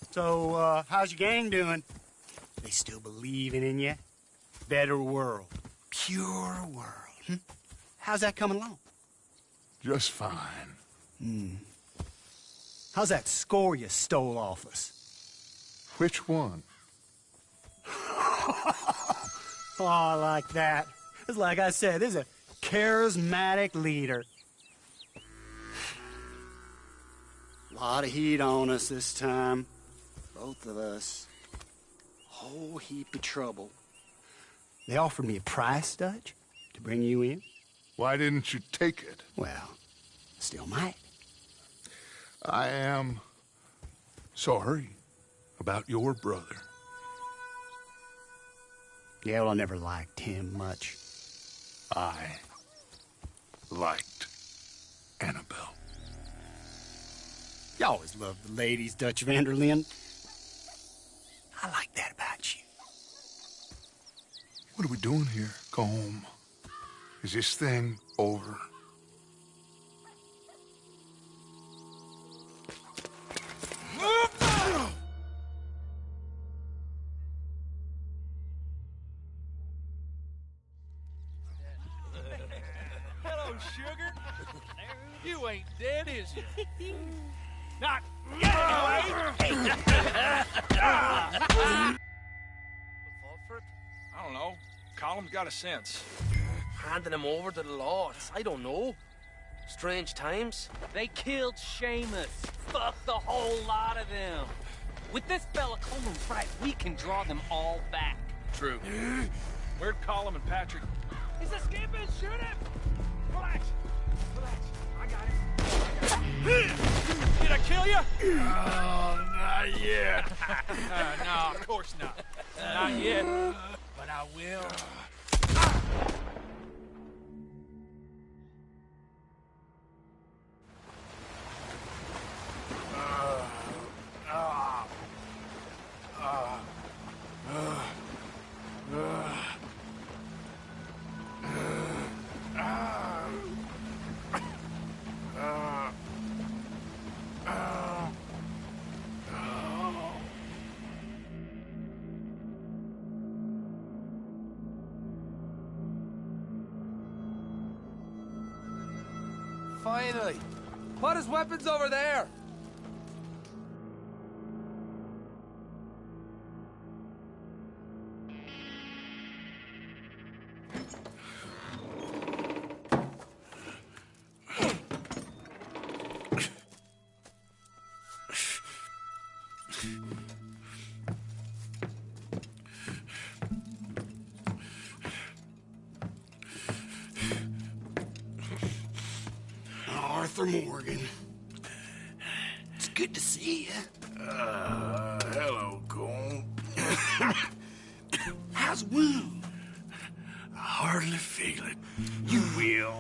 So, how's your gang doing? They still believing in you? Better world. Pure world. How's that coming along? Just fine. How's that score you stole off us? Which one? Oh, I like that. It's like I said, this is a charismatic leader. A lot of heat on us this time. Both of us. Whole heap of trouble. They offered me a price, Dutch, to bring you in. Why didn't you take it? Well, still might. I am sorry about your brother. Yeah, well, I never liked him much. I liked Annabelle. You always loved the ladies, Dutch van der Linde. I like that about you. What are we doing here? Go home. Is this thing over? Hello, sugar. You ain't dead, is you? Not yet, anyway. I don't know. Colum's got a sense. Handing him over to the laws. I don't know. Strange times. They killed Seamus. Fuck the whole lot of them. With this fella coming right, we can draw them all back. True. Where'd Colum and Patrick? He's escaping. Shoot him. Relax. Relax. I got him. Did I kill you? Oh, not yet. No, of course not. Not yet. But I will. Finally! Put his weapons over there! Arthur Morgan. It's good to see you. Hello, Colm. How's the wound? I hardly feel it. You will.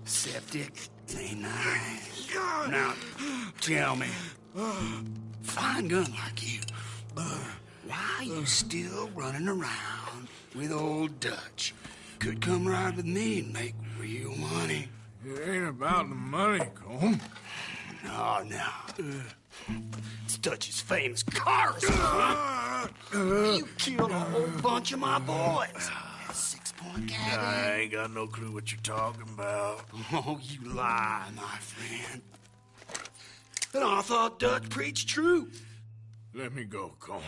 Septic ain't nice. Now, tell me, fine gun like you, why you still running around with old Dutch? Could come ride with me and make real money. It ain't about the money, Colm. No. It's Dutch's famous car. You killed a whole bunch of my boys. At 6-point cabin. I ain't got no clue what you're talking about. Oh, you lie, my friend. And I thought Dutch preached truth. Let me go, Colm,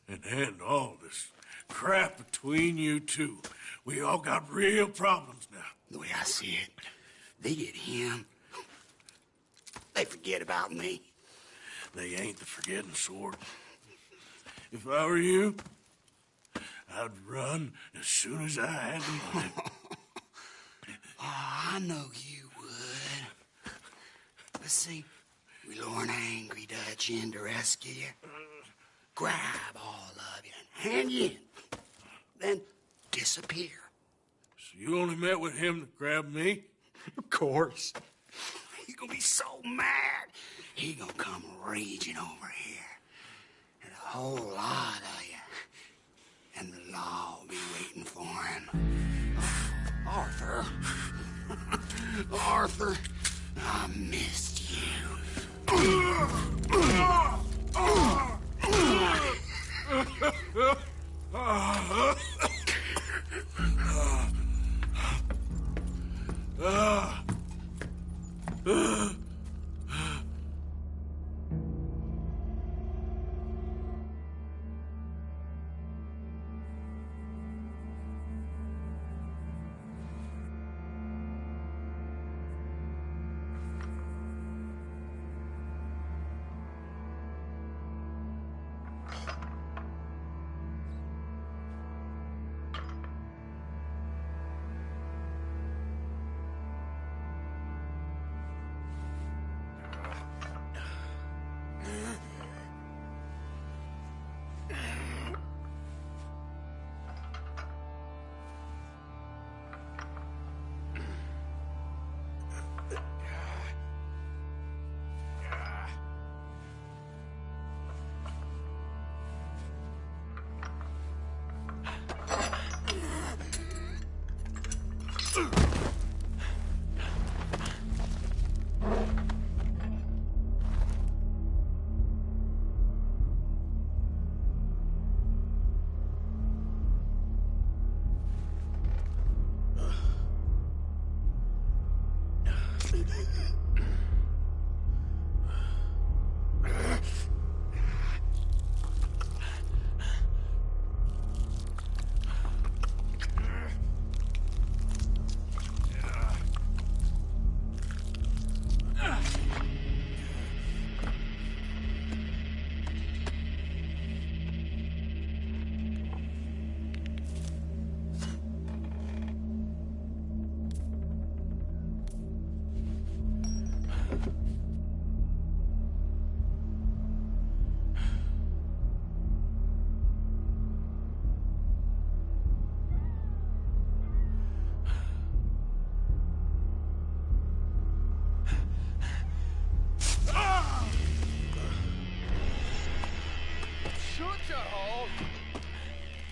and end all this crap between you two. We all got real problems now. The way I see it, they get him. They forget about me. They ain't the forgetting sort. If I were you, I'd run as soon as I had the money. Oh, I know you would. But see, we lure an angry Dutch in to rescue you. Grab all of you and hand you in. Then disappear. So you only met with him to grab me? Of course. He's gonna be so mad. He gonna come raging over here. And a whole lot of you. And the law will be waiting for him. Arthur. Arthur, I missed you.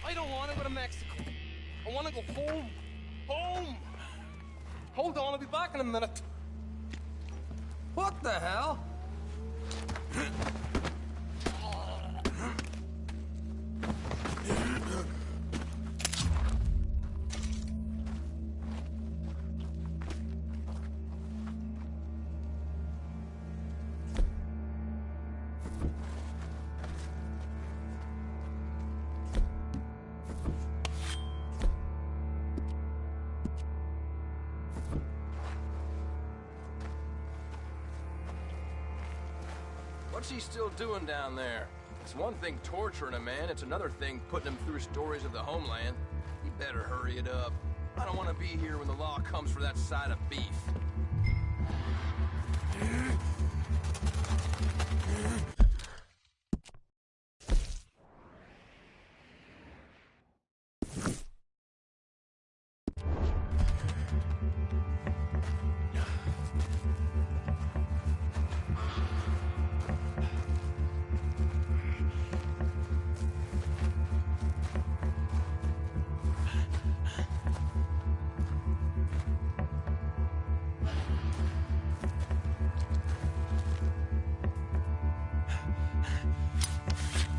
I don't want to go to Mexico. I want to go home. Home! Hold on, I'll be back in a minute. What the hell? What's he still doing down there? It's one thing torturing a man, it's another thing putting him through stories of the homeland. He better hurry it up. I don't want to be here when the law comes for that side of beef.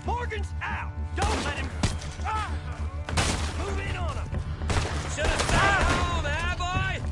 Morgan's out! Don't let him... Ah! Move in on him! Should have stayed home, eh, boy?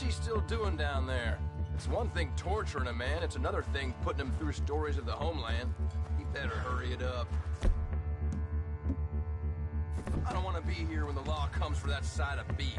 What's he still doing down there? It's one thing torturing a man, it's another thing putting him through stories of the homeland. He better hurry it up. I don't want to be here when the law comes for that side of beef.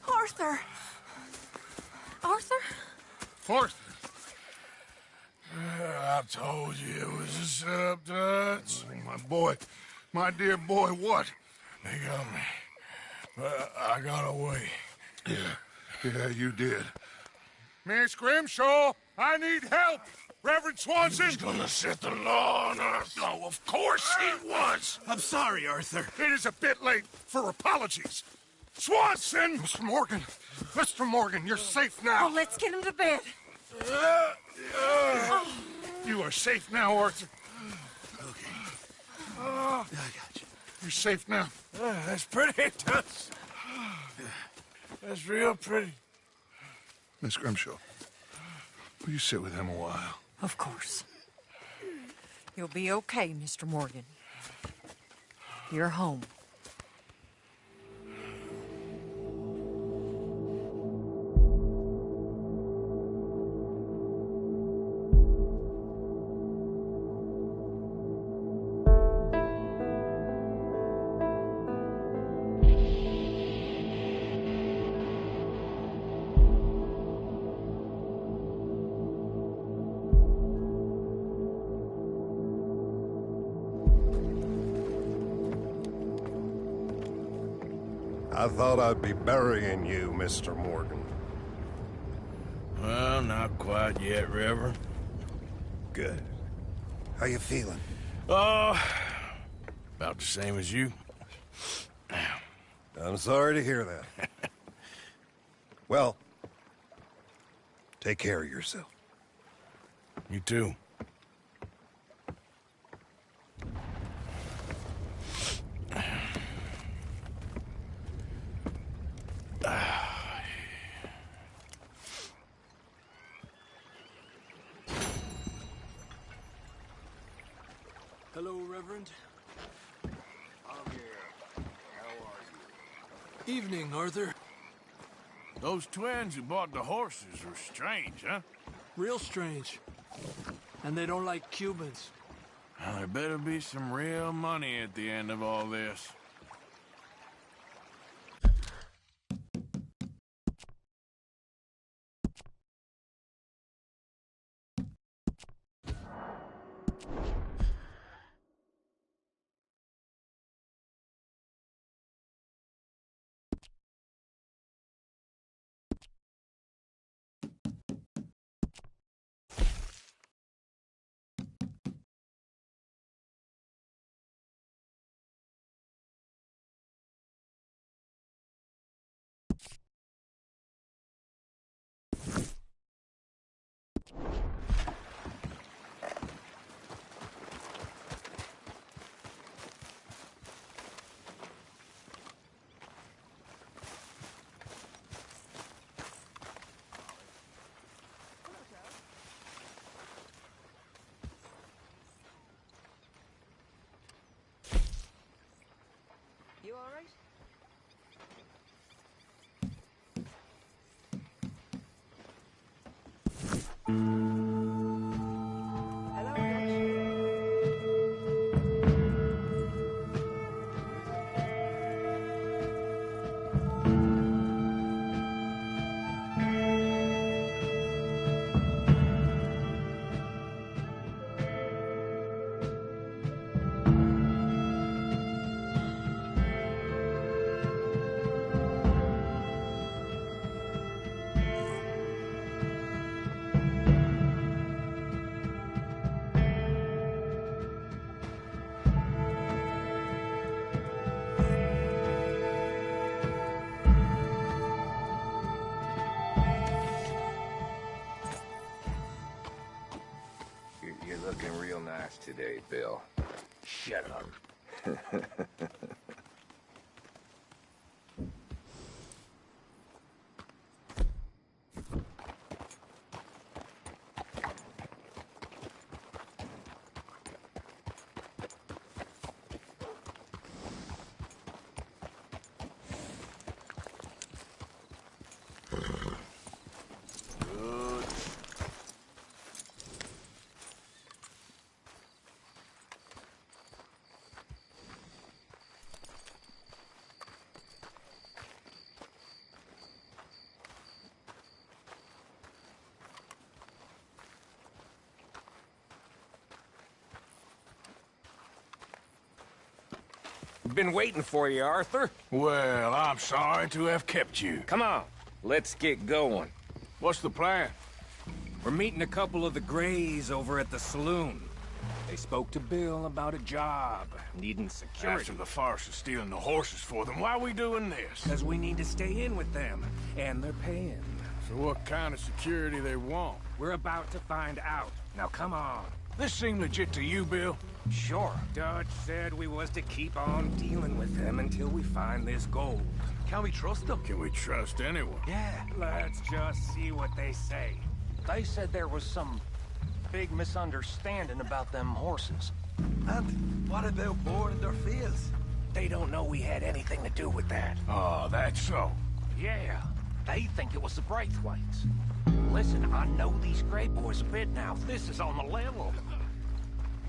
Arthur! Arthur? Arthur! I told you it was a setup, Dutch. My boy, my dear boy, what? They got me. But I got away. Yeah, you did. Miss Grimshaw, I need help! Reverend Swanson! He's gonna set the law on us. No, of course he was! I'm sorry, Arthur. It is a bit late for apologies. Swanson! Mr. Morgan, you're safe now. Oh, let's get him to bed. You are safe now, Arthur. Okay. I got you. You're safe now. That's pretty, Dutch. That's real pretty. Miss Grimshaw, will you sit with him a while? Of course. You'll be okay, Mr. Morgan. You're home. I thought I'd be burying you, Mr. Morgan. Well, not quite yet, Reverend. Good. How you feeling? Oh, about the same as you. I'm sorry to hear that. Well, take care of yourself. You too. Hello, Reverend. I'm here. How are you? Evening, Arthur. Those twins who bought the horses are strange, huh? Real strange. And they don't like Cubans. Well, there better be some real money at the end of all this. You all right? You're looking real nice today, Bill. Shut up. Been waiting for you, Arthur. Well, I'm sorry to have kept you. Come on, let's get going. What's the plan? We're meeting a couple of the Greys over at the saloon. They spoke to Bill about a job, needing security. After the farce of stealing the horses for them, why are we doing this? Because we need to stay in with them, and they're paying. So what kind of security they want? We're about to find out. Now come on. This seem legit to you, Bill? Sure. Dutch said we was to keep on dealing with them until we find this gold. Can we trust them? Can we trust anyone? Yeah. Let's just see what they say. They said there was some big misunderstanding about them horses. And what about boarding their fields? They don't know we had anything to do with that. Oh, that's so. Yeah, they think it was the Braithwaites. Listen, I know these Grey boys a bit now. This is on the level.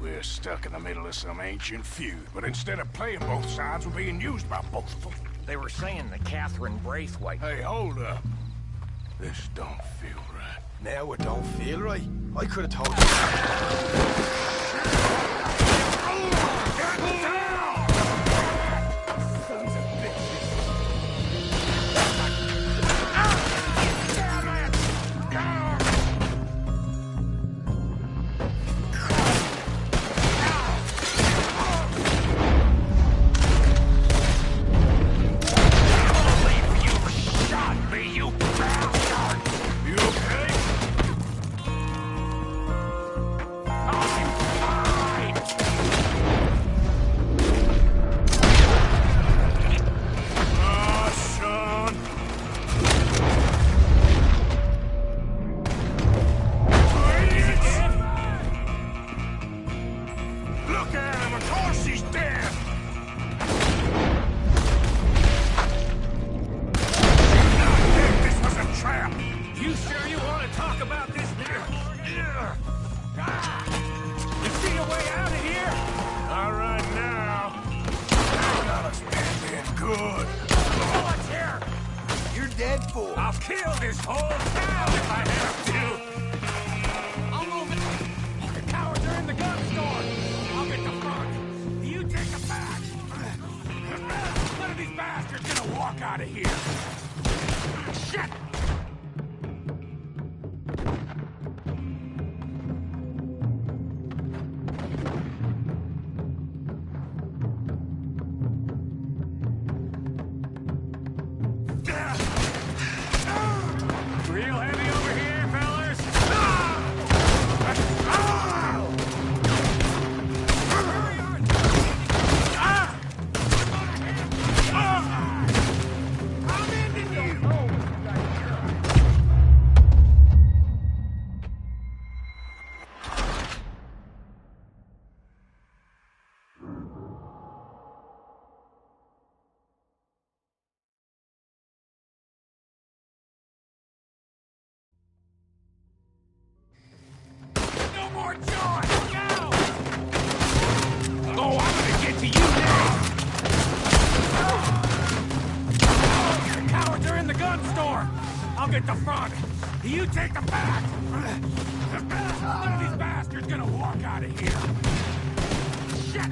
We're stuck in the middle of some ancient feud, but instead of playing both sides, we're being used by both of them. They were saying that Catherine Braithwaite... Hey, hold up. This don't feel right. Now it don't feel right. I could have told you. Look at him! Of course he's dead! This was a trap! You sure you want to talk about this? You see a way out of here? All right now. I gotta stand in good. What's here? You're dead fool. I'll kill this whole town if I have to. I'll move it. The cowards are in the gun store. I'll get the front. You take the back. None of these bastards gonna walk out of here. Shit! Real heavy over here, fellas. No more joy! Go! Oh, I'm gonna get to you now! The cowards are in the gun store! I'll get the front. You take the back! None of these bastards gonna walk out of here! Shit!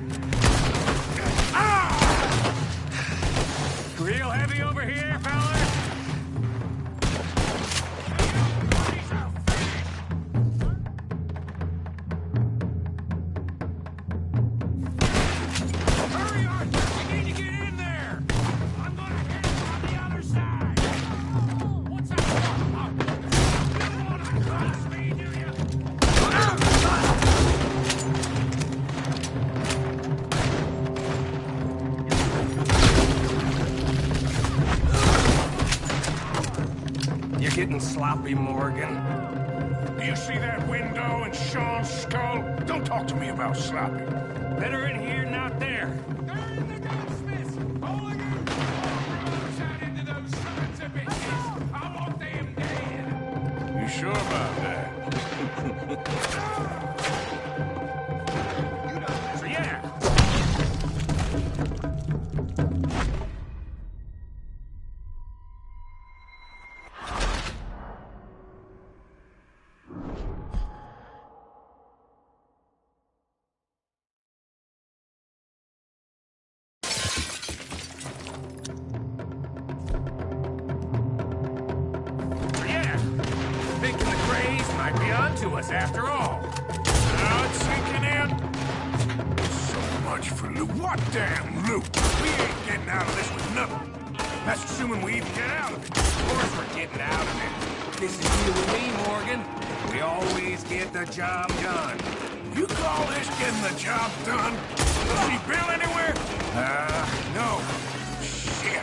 Real heavy over here, fellas! Getting sloppy, Morgan. Do you see that window and Sean's skull? Don't talk to me about sloppy. Better in here, not there. They're in the gunsmiths! Mulligan! Shot into those sons of bitches! I want them dead! You sure about that? So yeah. To us after all. Now it's sinking in. So much for loot. What damn loot? We ain't getting out of this with nothing. That's assuming we even get out of it. Of course we're getting out of it. This is you and me, Morgan. We always get the job done. You call this getting the job done? Does he bill anywhere? No. Shit.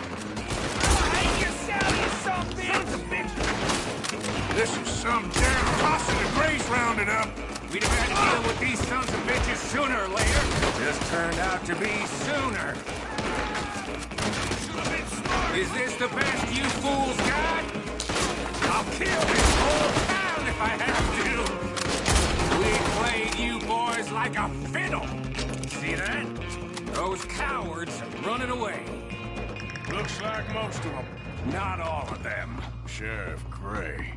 Hey, yourself, you something! Sons of bitches! This is some damn posse the Grays rounded up. We'd have had to deal with these sons of bitches sooner or later. Just turned out to be sooner. Is this the best you fools got? I'll kill this whole town if I have to. We played you boys like a fiddle. See that? Those cowards are running away. Looks like most of them. Not all of them. Sheriff Gray.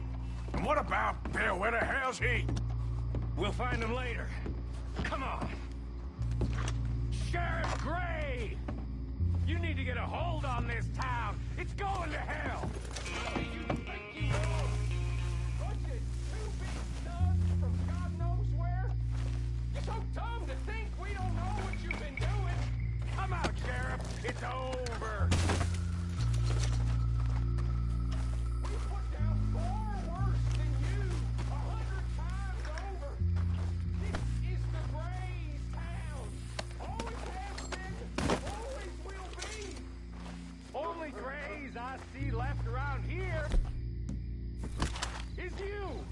And what about Bill? Where the hell's he? We'll find him later. Come on. Sheriff Gray! You need to get a hold on this town. It's going to hell. You think you are? Bunch of two-bit sons from God knows where? You're so dumb to think we don't know what you've been doing. Come out, Sheriff. It's over. We put down far worse than you, 100 times over. This is the Gray's town. Always has been, always will be. Only Grays I see left around here is you.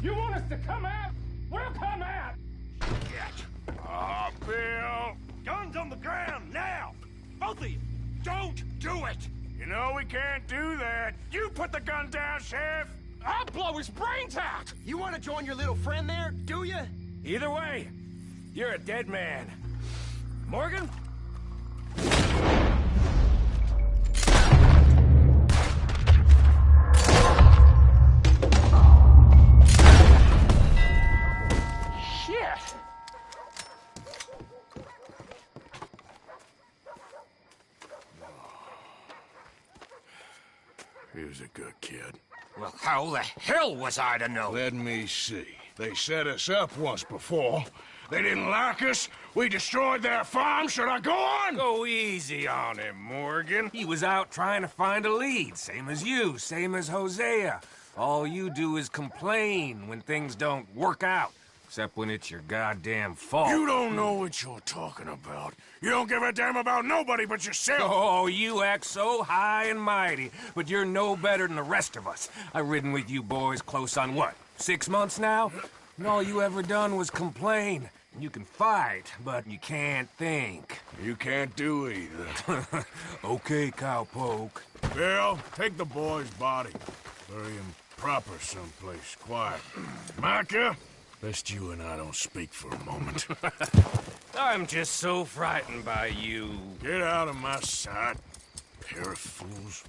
You want us to come out? We'll come out! Get. Ah, Bill! Guns on the ground, now! Both of you! Don't do it! You know we can't do that. You put the gun down, Sheriff! I'll blow his brains out! You want to join your little friend there, do you? Either way, you're a dead man. Morgan? Shit! He was a good kid. Well, how the hell was I to know? Let me see. They set us up once before. They didn't like us. We destroyed their farm. Should I go on? Go easy on him, Morgan. He was out trying to find a lead, same as you, same as Hosea. All you do is complain when things don't work out. Except when it's your goddamn fault. You don't know what you're talking about. You don't give a damn about nobody but yourself. Oh, you act so high and mighty, but you're no better than the rest of us. I've ridden with you boys close on what, 6 months now? And all you ever done was complain. You can fight, but you can't think. You can't do either. Okay, cowpoke. Bill, take the boy's body. Bury him proper someplace quiet. Micah? Best you and I don't speak for a moment. I'm just so frightened by you. Get out of my sight, pair of fools.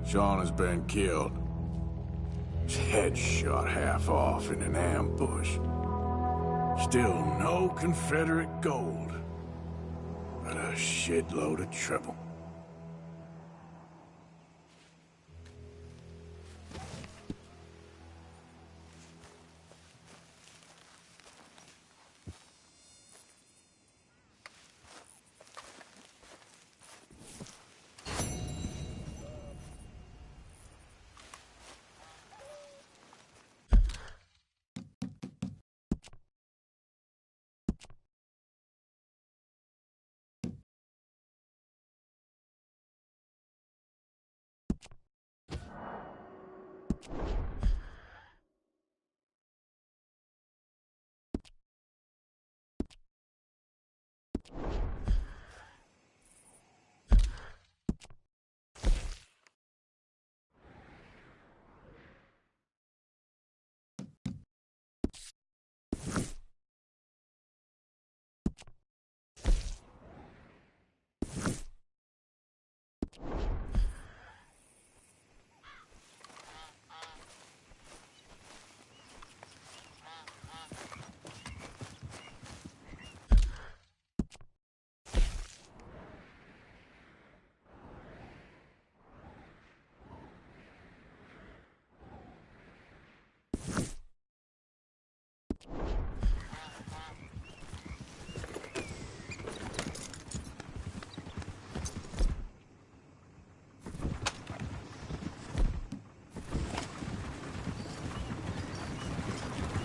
Sean has been killed. His head shot half off in an ambush. Still no Confederate gold, but a shitload of trouble.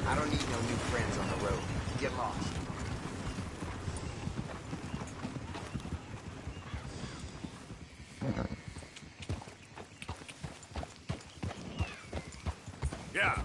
I don't need no new friends on the road. Get lost. Yeah.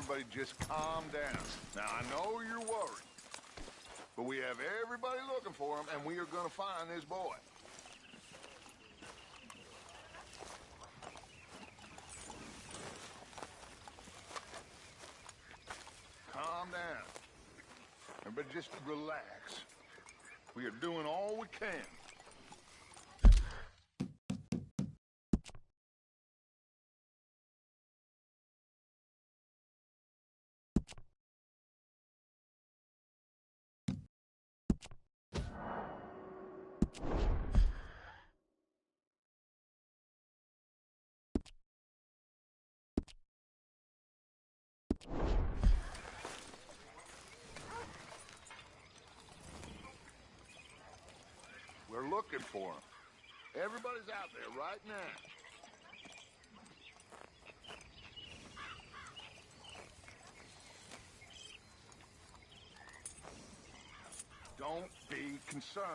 everybody just calm down. Now, I know you're worried, but we have everybody looking for him, and we are gonna find this boy. Calm down. Everybody just relax. We are doing all we can. We're looking for him. Everybody's out there right now. Don't be concerned.